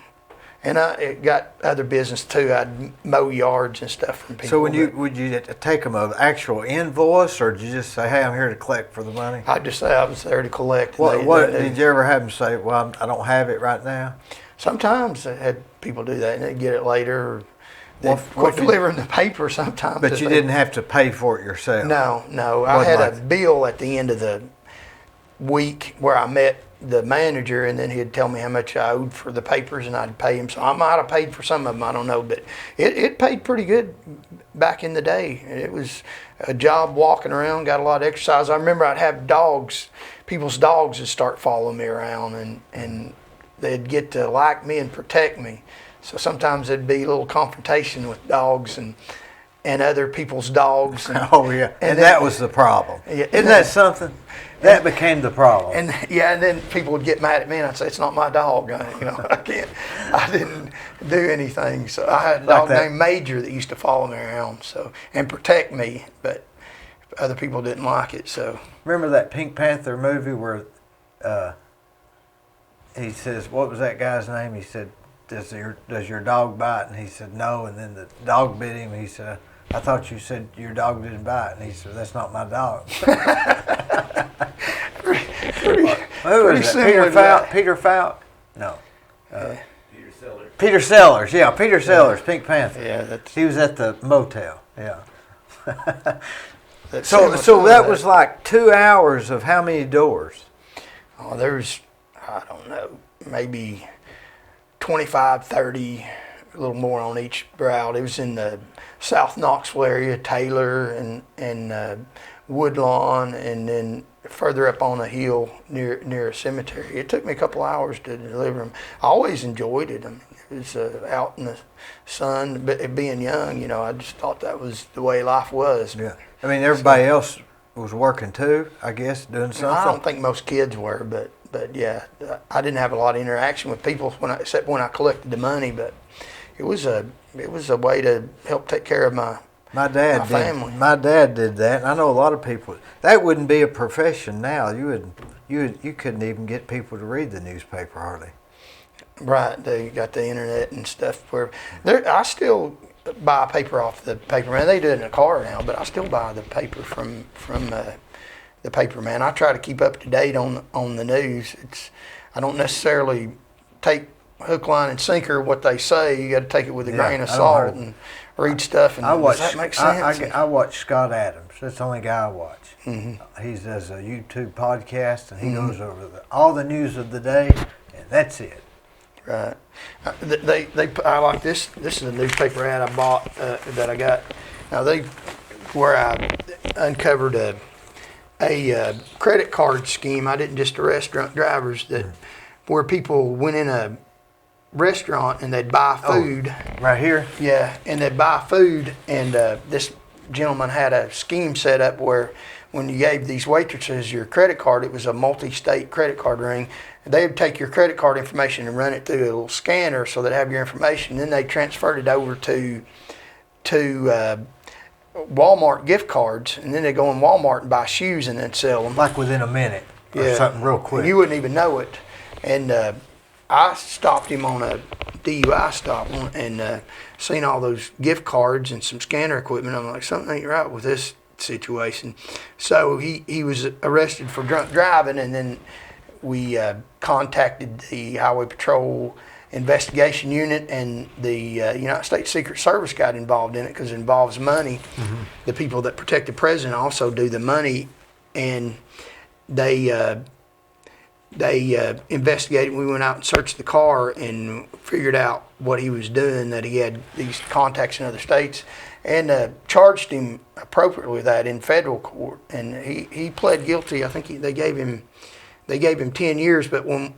And I got other business too. I'd mow yards and stuff from people. So would you take them an actual invoice, or did you just say, "Hey, I'm here to collect for the money"? I'd just say I was there to collect. Did you ever have them say, "Well, I don't have it right now"? Sometimes I had people do that, and they'd get it later. Or they'd quit delivering the paper sometimes. But you didn't have to pay for it yourself. No. I had a bill at the end of the week where I met the manager, and then he'd tell me how much I owed for the papers, and I'd pay him. So I might have paid for some of them, I don't know, but it paid pretty good back in the day. It was a job walking around, got a lot of exercise. I remember I'd have people's dogs would start following me around, and they'd get to like me and protect me. So sometimes there'd be a little confrontation with dogs and other people's dogs. Oh yeah, and that was the problem. Yeah, isn't that something? That became the problem. And then people would get mad at me, and I'd say, "It's not my dog. I didn't do anything." So I had a dog named Major that used to follow me around, and protect me, but other people didn't like it. So remember that Pink Panther movie where he says, "What was that guy's name?" He said, "Does your dog bite?" And he said, "No." And then the dog bit him. And he said, "I thought you said your dog didn't bite." And he said, "That's not my dog." Who is it? Peter Falk? No. Peter Sellers. Peter Sellers. Yeah, Peter Sellers, Pink Panther. Yeah, he was at the motel. Yeah. So that was like 2 hours of how many doors? Oh, there's, I don't know, maybe 25, 30, a little more on each route. It was in the South Knoxville area, Taylor and Woodlawn, and then further up on a hill near a cemetery. It took me a couple hours to deliver them. I always enjoyed it. I mean, it was out in the sun, but being young, I just thought that was the way life was. Yeah. I mean, everybody else was working too, I guess, doing something. I don't think most kids were, but yeah, I didn't have a lot of interaction with people except when I collected the money. But it was a way to help take care of my family. My dad did that, and I know a lot of people. That wouldn't be a profession now. You couldn't even get people to read the newspaper hardly. Right, they got the internet and stuff. I still buy paper off the paper man. They do it in a car now, but I still buy the paper from the paper man. I try to keep up to date on the news. I don't necessarily take hook, line, and sinker what they say. You got to take it with a grain of salt and read stuff. And does that make sense? I watch Scott Adams. That's the only guy I watch. Mm-hmm. He does a YouTube podcast, and he goes over all the news of the day, and that's it. Right. I like this. This is a newspaper ad I bought that I got. Now where I uncovered a credit card scheme. I didn't just arrest drunk drivers where people went in a restaurant and they'd buy food. Right here? Yeah, and they'd buy food, and this gentleman had a scheme set up where when you gave these waitresses your credit card, it was a multi-state credit card ring. They would take your credit card information and run it through a little scanner so they'd have your information. Then they transferred it over to Walmart gift cards, and then they go in Walmart and buy shoes and then sell them. Like within a minute or something real quick. You wouldn't even know it. And I stopped him on a DUI stop and seen all those gift cards and some scanner equipment. I'm like, something ain't right with this situation. So he was arrested for drunk driving, and then we contacted the Highway Patrol Investigation Unit, and the United States Secret Service got involved in it because it involves money. Mm-hmm. The people that protect the president also do the money, and they investigated. We went out and searched the car and figured out what he was doing, that he had these contacts in other states, and charged him appropriately with that in federal court. And he pled guilty. I think they gave him 10 years, but when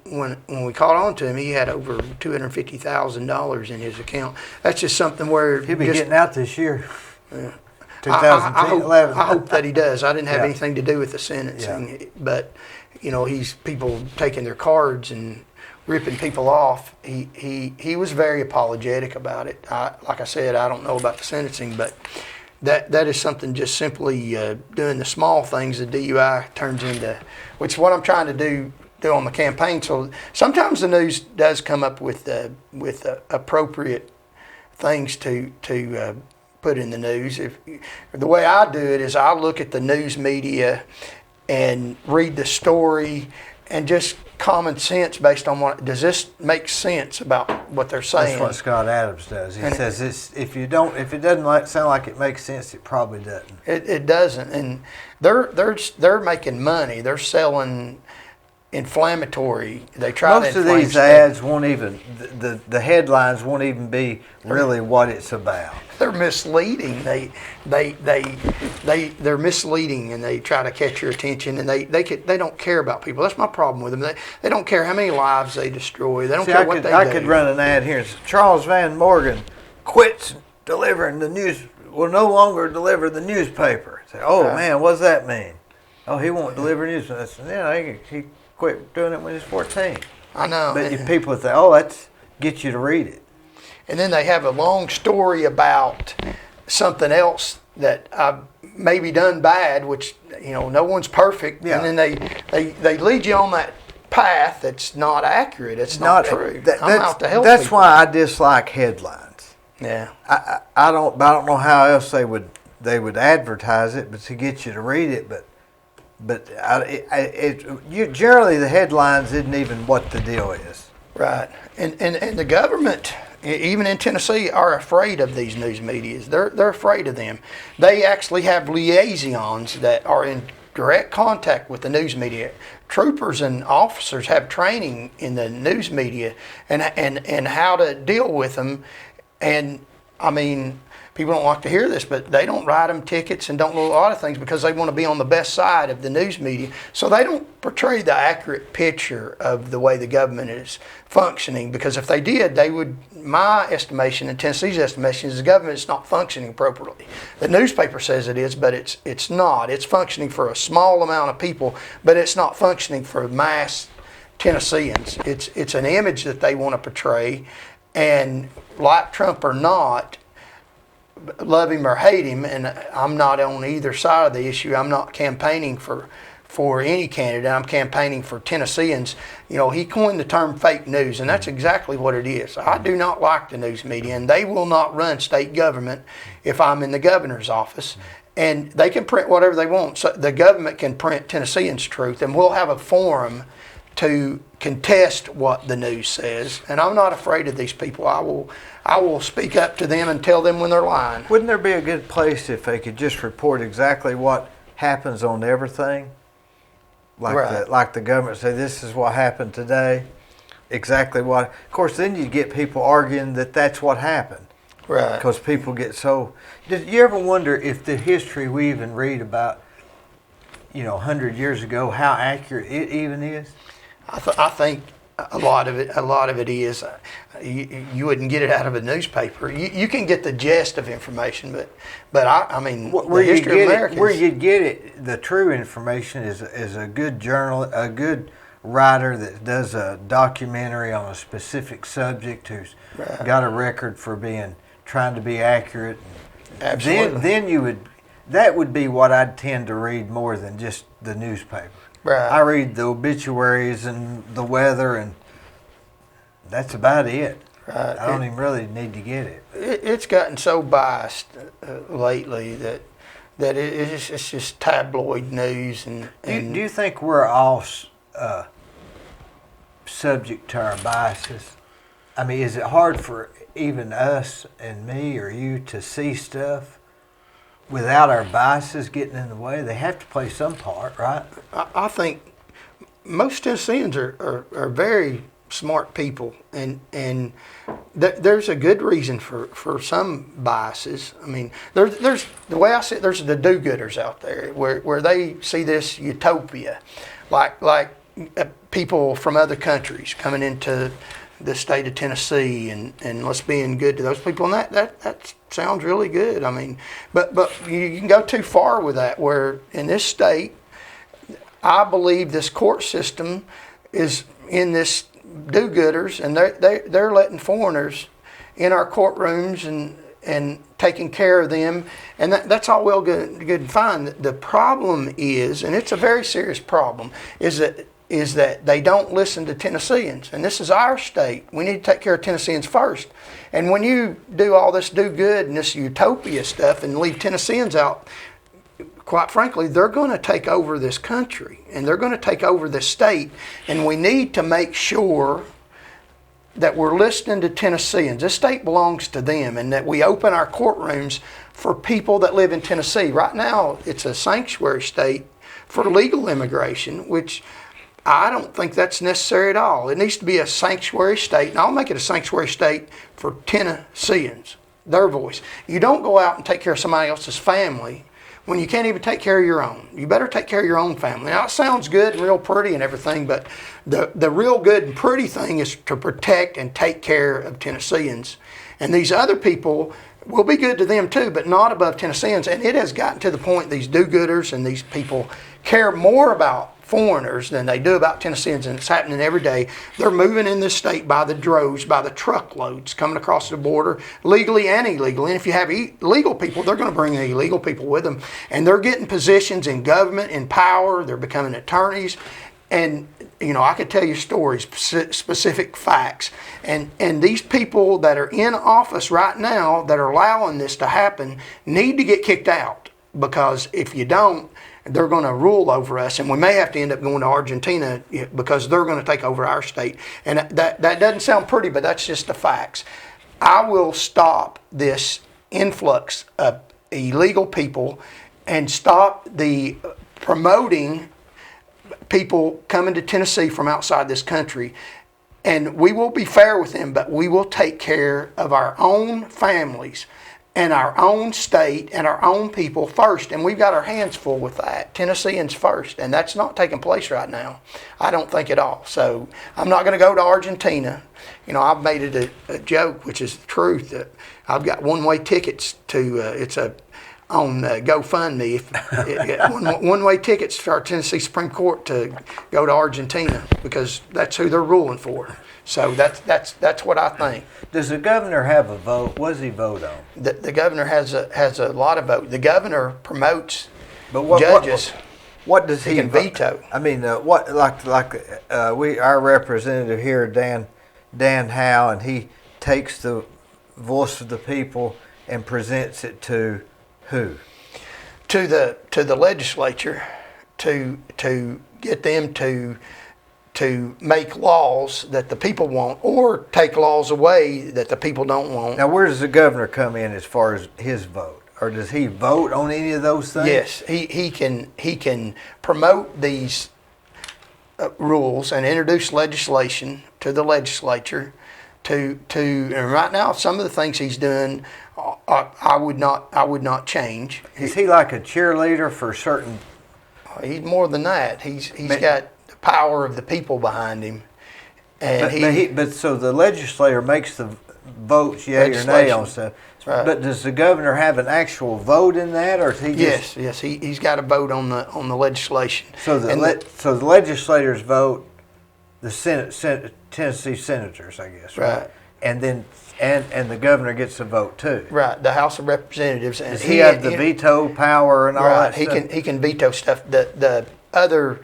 we caught on to him, he had over $250,000 in his account. That's just something where he'll be getting out this year. 2010, I hope that he does. I didn't have anything to do with the sentencing, but he's people taking their cards and ripping people off. He was very apologetic about it. Like I said, I don't know about the sentencing, but that is something just simply doing the small things the DUI turns into, which is what I'm trying to do on the campaign. So sometimes the news does come up with appropriate things to put in the news. The way I do it is I look at the news media and read the story and just common sense based on does this make sense about what they're saying. That's what Scott Adams does. He says if it doesn't sound like it makes sense, it probably doesn't. It doesn't, and they're making money. They're selling inflammatory. They try most to of these ads won't even the headlines won't even be really what it's about. They're misleading. They're misleading, and they try to catch your attention, and they don't care about people. That's my problem with them. They don't care how many lives they destroy. They don't care what they do. I could run an ad here. Charles Van Morgan quits delivering the news. Will no longer deliver the newspaper. Say, man, what does that mean? Oh, he won't deliver news. He quit doing it when he was 14. I know. But people think, that gets you to read it. And then they have a long story about something else that I've maybe done bad, which, no one's perfect. Yeah. And then they lead you on that path that's not accurate. It's not true. I'm out to help That's people. why I dislike headlines. Yeah. I don't know how else they would advertise it, but to get you to read it. But generally the headlines isn't even what the deal is. Right. And the government, even in Tennessee, are afraid of these news medias. They're afraid of them. They actually have liaisons that are in direct contact with the news media. Troopers and officers have training in the news media and how to deal with them. And I mean, people don't like to hear this, but they don't write them tickets and don't know a lot of things because they want to be on the best side of the news media. So they don't portray the accurate picture of the way the government is functioning, because if they did, they would, my estimation and Tennessee's estimation is the government is not functioning appropriately. The newspaper says it is, but it's not. It's functioning for a small amount of people, but it's not functioning for mass Tennesseans. It's an image that they want to portray, and like Trump or not, love him or hate him, and I'm not on either side of the issue. I'm not campaigning for any candidate. I'm campaigning for Tennesseans. He coined the term fake news, and that's exactly what it is. I do not like the news media, and they will not run state government if I'm in the governor's office. And they can print whatever they want. So the government can print Tennesseans' truth, and we'll have a forum to contest what the news says. And I'm not afraid of these people. I will speak up to them and tell them when they're lying. Wouldn't there be a good place if they could just report exactly what happens on everything? Like the government say, this is what happened today, exactly what. Of course, then you get people arguing that that's what happened. Right. Because people get so. Did you ever wonder if the history we even read about, 100 years ago, how accurate it even is? I think a lot of it is. You wouldn't get it out of a newspaper. You can get the gist of information, but I mean, the history of Americans. Where you get it, the true information is a good a good writer that does a documentary on a specific subject who's got a record for trying to be accurate. Absolutely. Then that would be what I'd tend to read more than just the newspaper. Right. I read the obituaries and the weather, and that's about it. Right. I don't even really need to get it. It's gotten so biased lately that it's just tabloid news and Do you think we're all subject to our biases? I mean, is it hard for even us and me or you to see stuff without our biases getting in the way? They have to play some part, right? I think most Tennesseans are very smart people, and there's a good reason for some biases. I mean, there's the way I see it, there's the do-gooders out there where they see this utopia, like people from other countries coming into the state of Tennessee and us being good to those people, and that sounds really good. I mean, but you can go too far with that, where in this state, I believe this court system is in this do-gooders, and they're letting foreigners in our courtrooms and taking care of them, and that's all well good and fine. The problem is, and it's a very serious problem, is that they don't listen to Tennesseans, and this is our state. We need to take care of Tennesseans first. And when you do all this do-good and this utopia stuff and leave Tennesseans out, quite frankly, they're going to take over this country and they're going to take over this state, and we need to make sure that we're listening to Tennesseans. This state belongs to them, and that we open our courtrooms for people that live in Tennessee. Right now, it's a sanctuary state for legal immigration, which I don't think that's necessary at all. It needs to be a sanctuary state, and I'll make it a sanctuary state for Tennesseans, their voice. You don't go out and take care of somebody else's family when you can't even take care of your own. You better take care of your own family. Now, it sounds good and real pretty and everything, but the real good and pretty thing is to protect and take care of Tennesseans. And these other people will be good to them too, but not above Tennesseans. And it has gotten to the point, these do-gooders and these people care more about foreigners than they do about Tennesseans, and it's happening every day. They're moving in this state by the droves, by the truckloads, coming across the border, legally and illegally. And if you have legal people, they're going to bring the illegal people with them. And they're getting positions in government, in power. They're becoming attorneys. And, you know, I could tell you stories, specific facts. And these people that are in office right now that are allowing this to happen need to get kicked out, because if you don't, they're going to rule over us, and we may have to end up going to Argentina because they're going to take over our state. And that doesn't sound pretty, but that's just the facts. I will stop this influx of illegal people and stop the promoting people coming to Tennessee from outside this country. And we will be fair with them, but we will take care of our own families and our own state and our own people first. And we've got our hands full with that. Tennesseans first. And that's not taking place right now. I don't think at all. So I'm not going to go to Argentina. You know, I've made it a joke, which is the truth, that I've got one-way tickets to, on GoFundMe, one-way tickets for our Tennessee Supreme Court to go to Argentina, because that's who they're ruling for. So that's what I think. Does the governor have a vote? What does he vote on? The governor has a lot of vote. The governor promotes judges. What does he can veto? I mean, our representative here, Dan Howe, and he takes the voice of the people and presents it to who? To the legislature, to get them to make laws that the people want, or take laws away that the people don't want. Now, where does the governor come in as far as his vote? Or does he vote on any of those things? Yes, he can promote these rules and introduce legislation to the legislature and right now some of the things he's doing I would not change. Is he like a cheerleader for certain? He's more than that. He's got the power of the people behind him. And but so the legislator makes the votes, yea or nay on stuff. Right. But does the governor have an actual vote in that, or is he just? Yes, he's got a vote on the legislation. So the legislators vote, the Tennessee senators, I guess. Right. And then and the governor gets a vote too. Right. The House of Representatives. And does he have the veto power and all that stuff? He can veto stuff. The other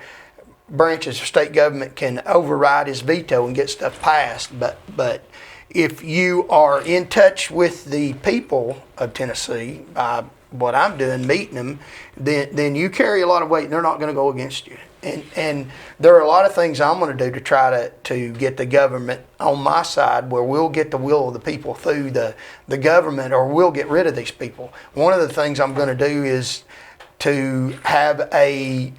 branches of state government can override his veto and get stuff passed. But if you are in touch with the people of Tennessee by what I'm doing, meeting them, then you carry a lot of weight and they're not going to go against you. And there are a lot of things I'm going to do to try to get the government on my side, where we'll get the will of the people through the government, or we'll get rid of these people. One of the things I'm going to do is to have a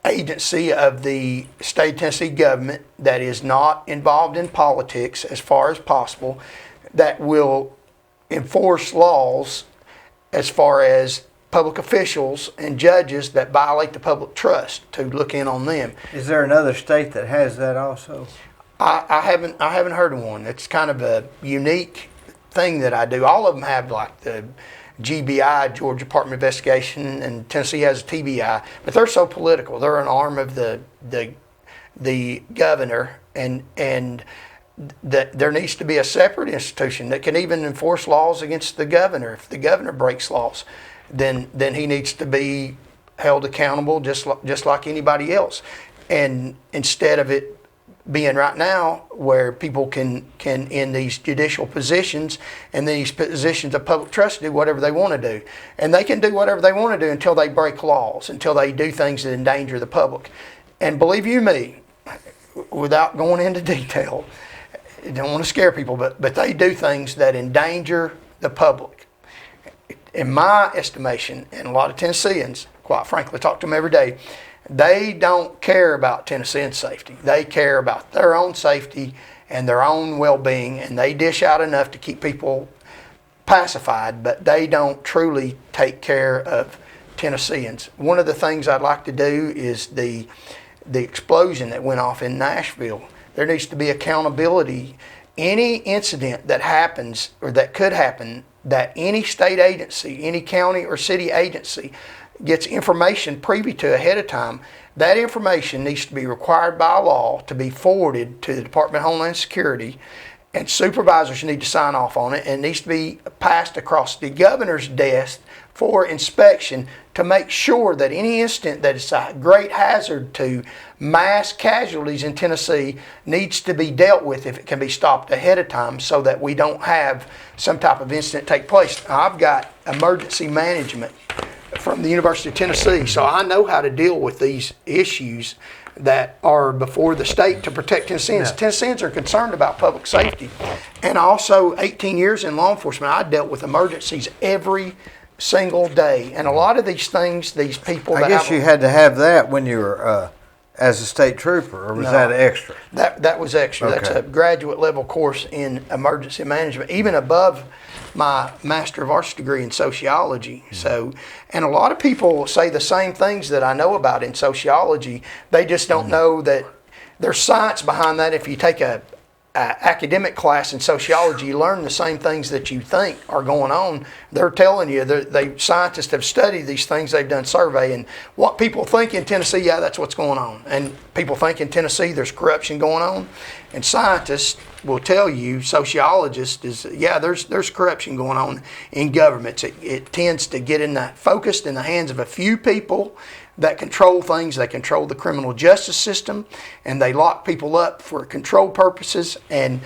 agency of the state of Tennessee government that is not involved in politics as far as possible, that will enforce laws as far as public officials and judges that violate the public trust, to look in on them. Is there another state that has that also? I haven't heard of one. It's kind of a unique thing that I do. All of them have, like the GBI, Georgia Department of Investigation, and Tennessee has a TBI, but they're so political. They're an arm of the governor, and that there needs to be a separate institution that can even enforce laws against the governor. If the governor breaks laws, then he needs to be held accountable just like anybody else. And instead of it being right now where people can in these judicial positions and these positions of public trust do whatever they want to do. And they can do whatever they want to do until they break laws, until they do things that endanger the public. And believe you me, without going into detail, I don't want to scare people, but they do things that endanger the public. In my estimation, and a lot of Tennesseans, quite frankly, talk to them every day, they don't care about Tennesseans' safety. They care about their own safety and their own well-being, and they dish out enough to keep people pacified, but they don't truly take care of Tennesseans. One of the things I'd like to do is the explosion that went off in Nashville. There needs to be accountability. Any incident that happens or that could happen, that any state agency, any county or city agency gets information privy to ahead of time, that information needs to be required by law to be forwarded to the Department of Homeland Security, and supervisors need to sign off on it, and it needs to be passed across the governor's desk for inspection to make sure that any incident that is a great hazard to mass casualties in Tennessee needs to be dealt with if it can be stopped ahead of time, so that we don't have some type of incident take place. I've got emergency management from the University of Tennessee, so I know how to deal with these issues that are before the state to protect Tennesseans. Yeah. Tennesseans are concerned about public safety. And also, 18 years in law enforcement, I dealt with emergencies every single day. And a lot of these things, these people I guess you had to have that when you were as a state trooper, or was that extra? That was extra. Okay. That's a graduate level course in emergency management, even above my Master of Arts degree in sociology. So, and a lot of people say the same things that I know about in sociology. They just don't know that there's science behind that. If you take a academic class in sociology, you learn the same things that you think are going on. They're telling you, scientists have studied these things, they've done survey, and what people think in Tennessee, yeah, that's what's going on. And people think in Tennessee there's corruption going on, and scientists will tell you, sociologists, there's corruption going on in governments. It tends to get focused in the hands of a few people that control things. They control the criminal justice system, and they lock people up for control purposes. And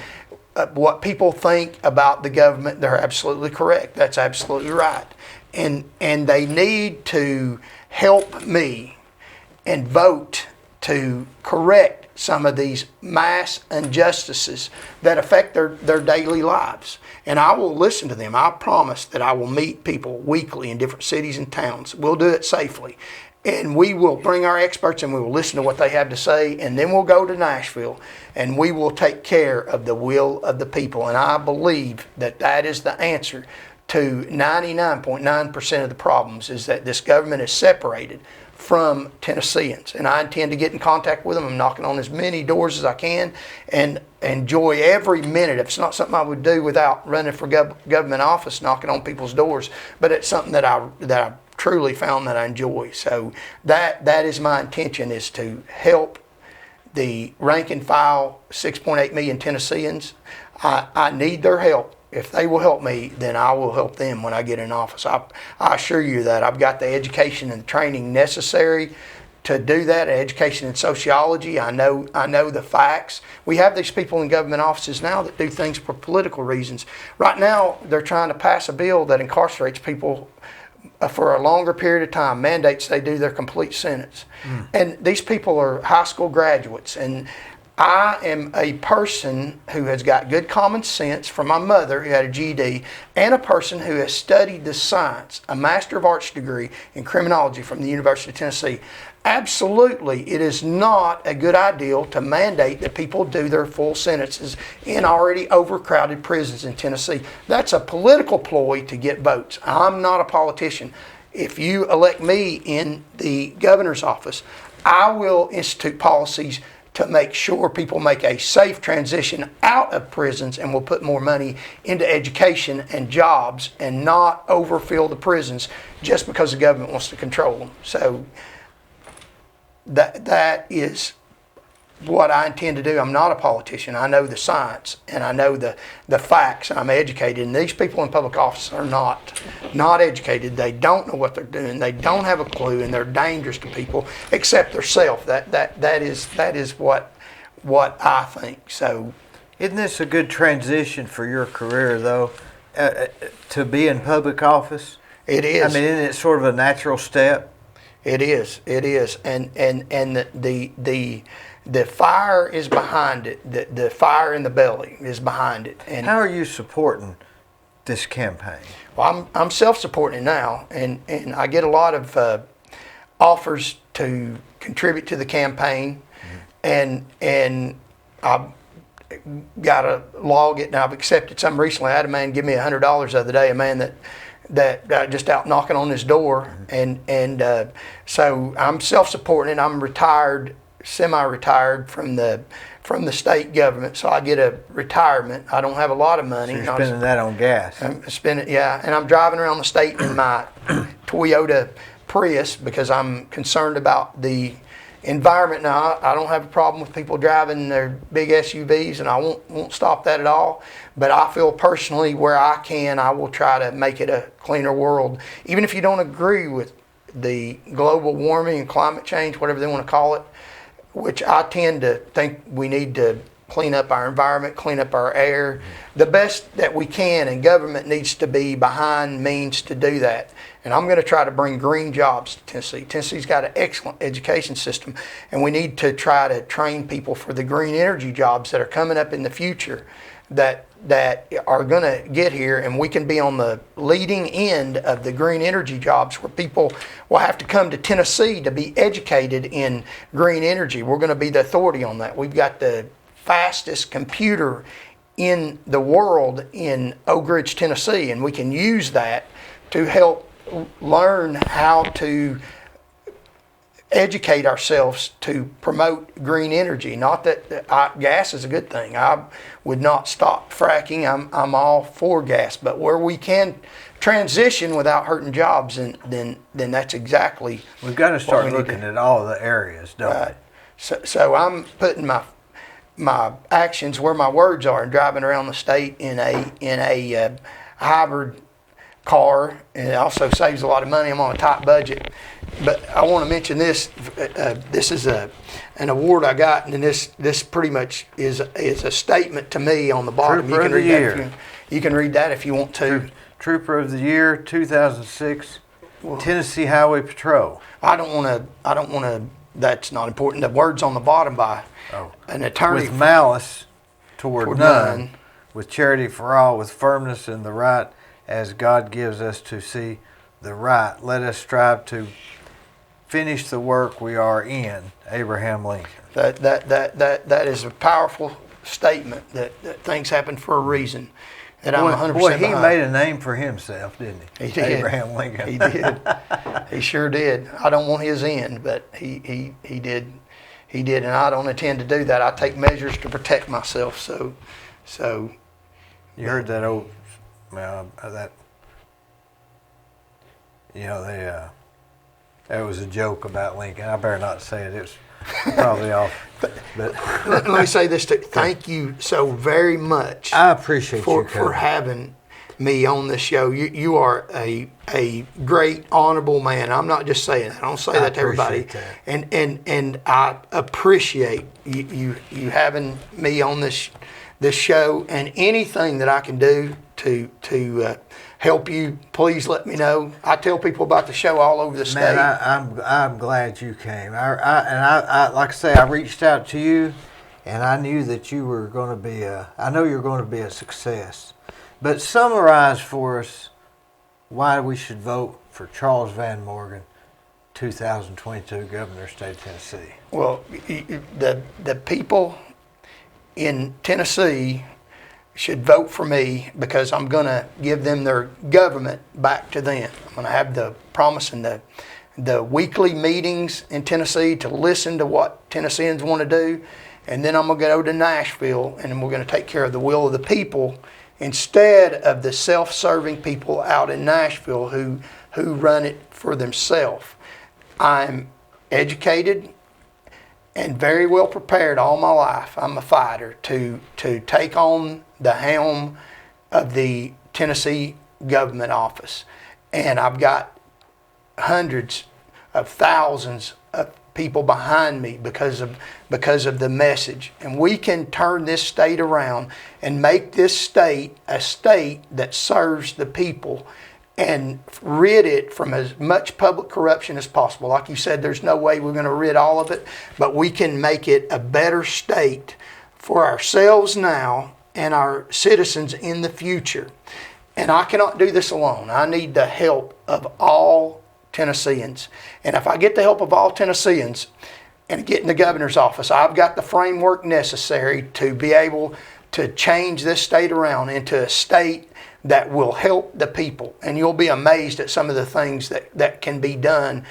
what people think about the government, they're absolutely correct. That's absolutely right. And they need to help me and vote to correct some of these mass injustices that affect their daily lives. And I will listen to them. I promise that I will meet people weekly in different cities and towns. We'll do it safely. And we will bring our experts and we will listen to what they have to say, and then we'll go to Nashville and we will take care of the will of the people. And I believe that is the answer to 99.9% of the problems, is that this government is separated from Tennesseans. And I intend to get in contact with them. I'm knocking on as many doors as I can and enjoy every minute. It's not something I would do without running for government office, knocking on people's doors, but it's something that I truly found that I enjoy. So that is my intention, is to help the rank and file 6.8 million Tennesseans. I need their help. If they will help me, then I will help them when I get in office. I assure you that I've got the education and training necessary to do that. Education in sociology, I know the facts. We have these people in government offices now that do things for political reasons. Right now, they're trying to pass a bill that incarcerates people for a longer period of time, mandates they do their complete sentence. And these people are high school graduates, and I am a person who has got good common sense from my mother, who had a GED, and a person who has studied the science, a Master of Arts degree in Criminology from the University of Tennessee. Absolutely, it is not a good idea to mandate that people do their full sentences in already overcrowded prisons in Tennessee. That's a political ploy to get votes. I'm not a politician. If you elect me in the governor's office, I will institute policies to make sure people make a safe transition out of prisons, and will put more money into education and jobs and not overfill the prisons just because the government wants to control them. So that is what I intend to do. I'm not a politician. I know the science and I know the facts. I'm educated, and these people in public office are not educated. They don't know what they're doing. They don't have a clue, and they're dangerous to people except themselves. That is what I think. So, isn't this a good transition for your career, though, to be in public office? It is. I mean, isn't it sort of a natural step? It is, and the fire is behind it. The fire in the belly is behind it. And how are you supporting this campaign? Well, I'm self-supporting it now, and I get a lot of offers to contribute to the campaign, and I've got to log it, and I've accepted some recently. I had a man give me $100 the other day, a man that just out knocking on his door, and so I'm self-supporting it. I'm retired, semi-retired from the state government, so I get a retirement. I don't have a lot of money. So you're spending that on gas. I'm spending, yeah, and I'm driving around the state in my Toyota Prius because I'm concerned about the environment. Now, I don't have a problem with people driving their big SUVs, and I won't stop that at all. But I feel personally, where I can, I will try to make it a cleaner world. Even if you don't agree with the global warming and climate change, whatever they want to call it, which I tend to think we need to clean up our environment, clean up our air, the best that we can, and government needs to be behind means to do that. And I'm going to try to bring green jobs to Tennessee. Tennessee's got an excellent education system, and we need to try to train people for the green energy jobs that are coming up in the future that are going to get here, and we can be on the leading end of the green energy jobs where people will have to come to Tennessee to be educated in green energy. We're going to be the authority on that. We've got the fastest computer in the world in Oak Ridge, Tennessee, and we can use that to help learn how to educate ourselves to promote green energy. Not that gas is a good thing. I would not stop fracking. I'm all for gas, but where we can transition without hurting jobs, and then that's exactly. We've got to start looking at all the areas, don't we? So I'm putting my actions where my words are, and driving around the state in a hybrid car, and it also saves a lot of money. I'm on a tight budget. But I want to mention this. This is an award I got, and this pretty much is a statement to me on the bottom. Trooper of the Year. You can read that if you want to. Trooper of the Year, 2006, Tennessee Highway Patrol. I don't want to. That's not important. The word's on the bottom by an attorney. With malice toward none, with charity for all, with firmness in the right, as God gives us to see the right. Let us strive to finish the work we are in. Abraham Lincoln. That is a powerful statement that things happen for a reason. That I'm 100% Boy, he behind. made a name for himself, didn't he? He did. Abraham Lincoln. He did. He sure did. I don't want his end, but he did. He did, and I don't intend to do that. I take measures to protect myself. So. You heard that old that. You know, there was a joke about Lincoln. I better not say it. It was probably off. But let me say this too. Thank you so very much. I appreciate you for having me on this show. You are a great, honorable man. I'm not just saying that. I don't say that to everybody. That. And I appreciate you having me on this show, and anything that I can do to help you, please let me know. I tell people about the show all over the state. Man, I'm glad you came. I like I say, I reached out to you, and I knew that you were going to be I know you're going to be a success. But summarize for us why we should vote for Charles Van Morgan, 2022 Governor of the State of Tennessee. Well, the people in Tennessee should vote for me because I'm going to give them their government back to them. I'm going to have the promise and the weekly meetings in Tennessee to listen to what Tennesseans want to do. And then I'm going to go to Nashville, and we're going to take care of the will of the people instead of the self-serving people out in Nashville who run it for themselves. I'm educated and very well prepared all my life. I'm a fighter to take on the helm of the Tennessee government office. And I've got hundreds of thousands of people behind me because of the message. And we can turn this state around and make this state a state that serves the people and rid it from as much public corruption as possible. Like you said, there's no way we're going to rid all of it, but we can make it a better state for ourselves now and our citizens in the future. And I cannot do this alone. I need the help of all Tennesseans. And if I get the help of all Tennesseans and get in the governor's office, I've got the framework necessary to be able to change this state around into a state that will help the people. And you'll be amazed at some of the things that can be done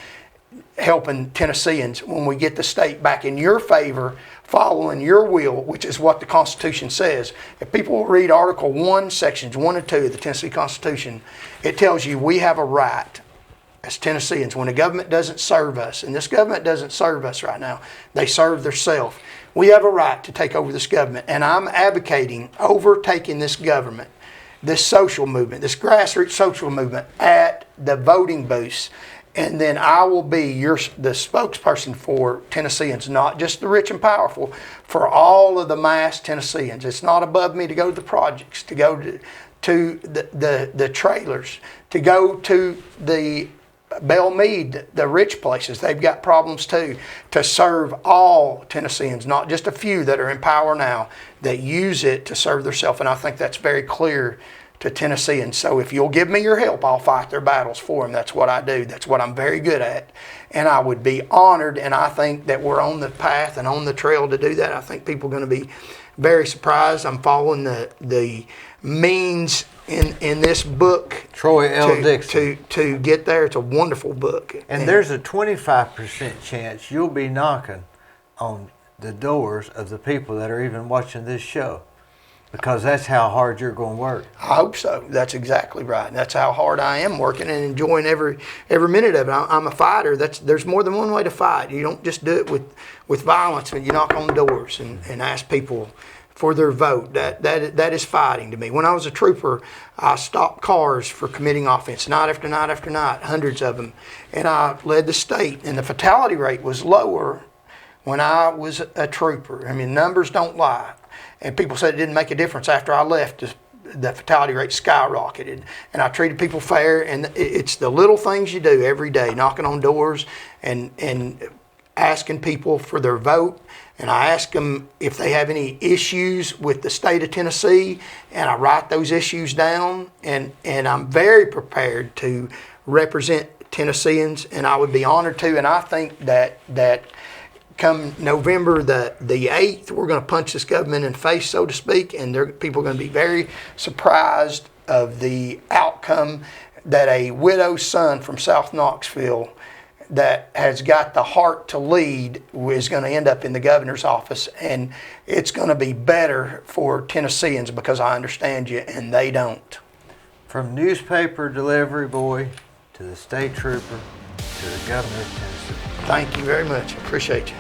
helping Tennesseans when we get the state back in your favor, following your will, which is what the Constitution says. If people will read Article 1, Sections 1 and 2 of the Tennessee Constitution, it tells you we have a right as Tennesseans, when the government doesn't serve us, and this government doesn't serve us right now, they serve themselves. We have a right to take over this government, and I'm advocating overtaking this government, this social movement, this grassroots social movement at the voting booths. And then I will be the spokesperson for Tennesseans, not just the rich and powerful, for all of the mass Tennesseans. It's not above me to go to the projects, to go to the trailers, to go to the Bellmead, the rich places. They've got problems too, to serve all Tennesseans, not just a few that are in power now that use it to serve themselves. And I think that's very clear to Tennesseans. So if you'll give me your help, I'll fight their battles for them. That's what I do. That's what I'm very good at. And I would be honored, and I think that we're on the path and on the trail to do that. I think people are going to be very surprised. I'm following the means in this book, Troy L. Dixon, to get there. It's a wonderful book. And there's a 25% chance you'll be knocking on the doors of the people that are even watching this show, because that's how hard you're going to work. I hope so. That's exactly right. And that's how hard I am working and enjoying every minute of it. I'm a fighter. There's more than one way to fight. You don't just do it with violence, and you knock on doors and ask people for their vote. That is fighting to me. When I was a trooper, I stopped cars for committing offense night after night after night, hundreds of them. And I led the state, and the fatality rate was lower when I was a trooper. I mean, numbers don't lie. And people said it didn't make a difference after I left. The fatality rate skyrocketed, and I treated people fair. And it's the little things you do every day, knocking on doors and asking people for their vote. And I ask them if they have any issues with the state of Tennessee, and I write those issues down. And I'm very prepared to represent Tennesseans, and I would be honored to. And I think that come November the 8th, we're going to punch this government in the face, so to speak, and people are going to be very surprised of the outcome that a widow's son from South Knoxville that has got the heart to lead is going to end up in the governor's office. And it's going to be better for Tennesseans because I understand you and they don't. From newspaper delivery boy to the state trooper to the governor of Tennessee. Thank you very much. Appreciate you.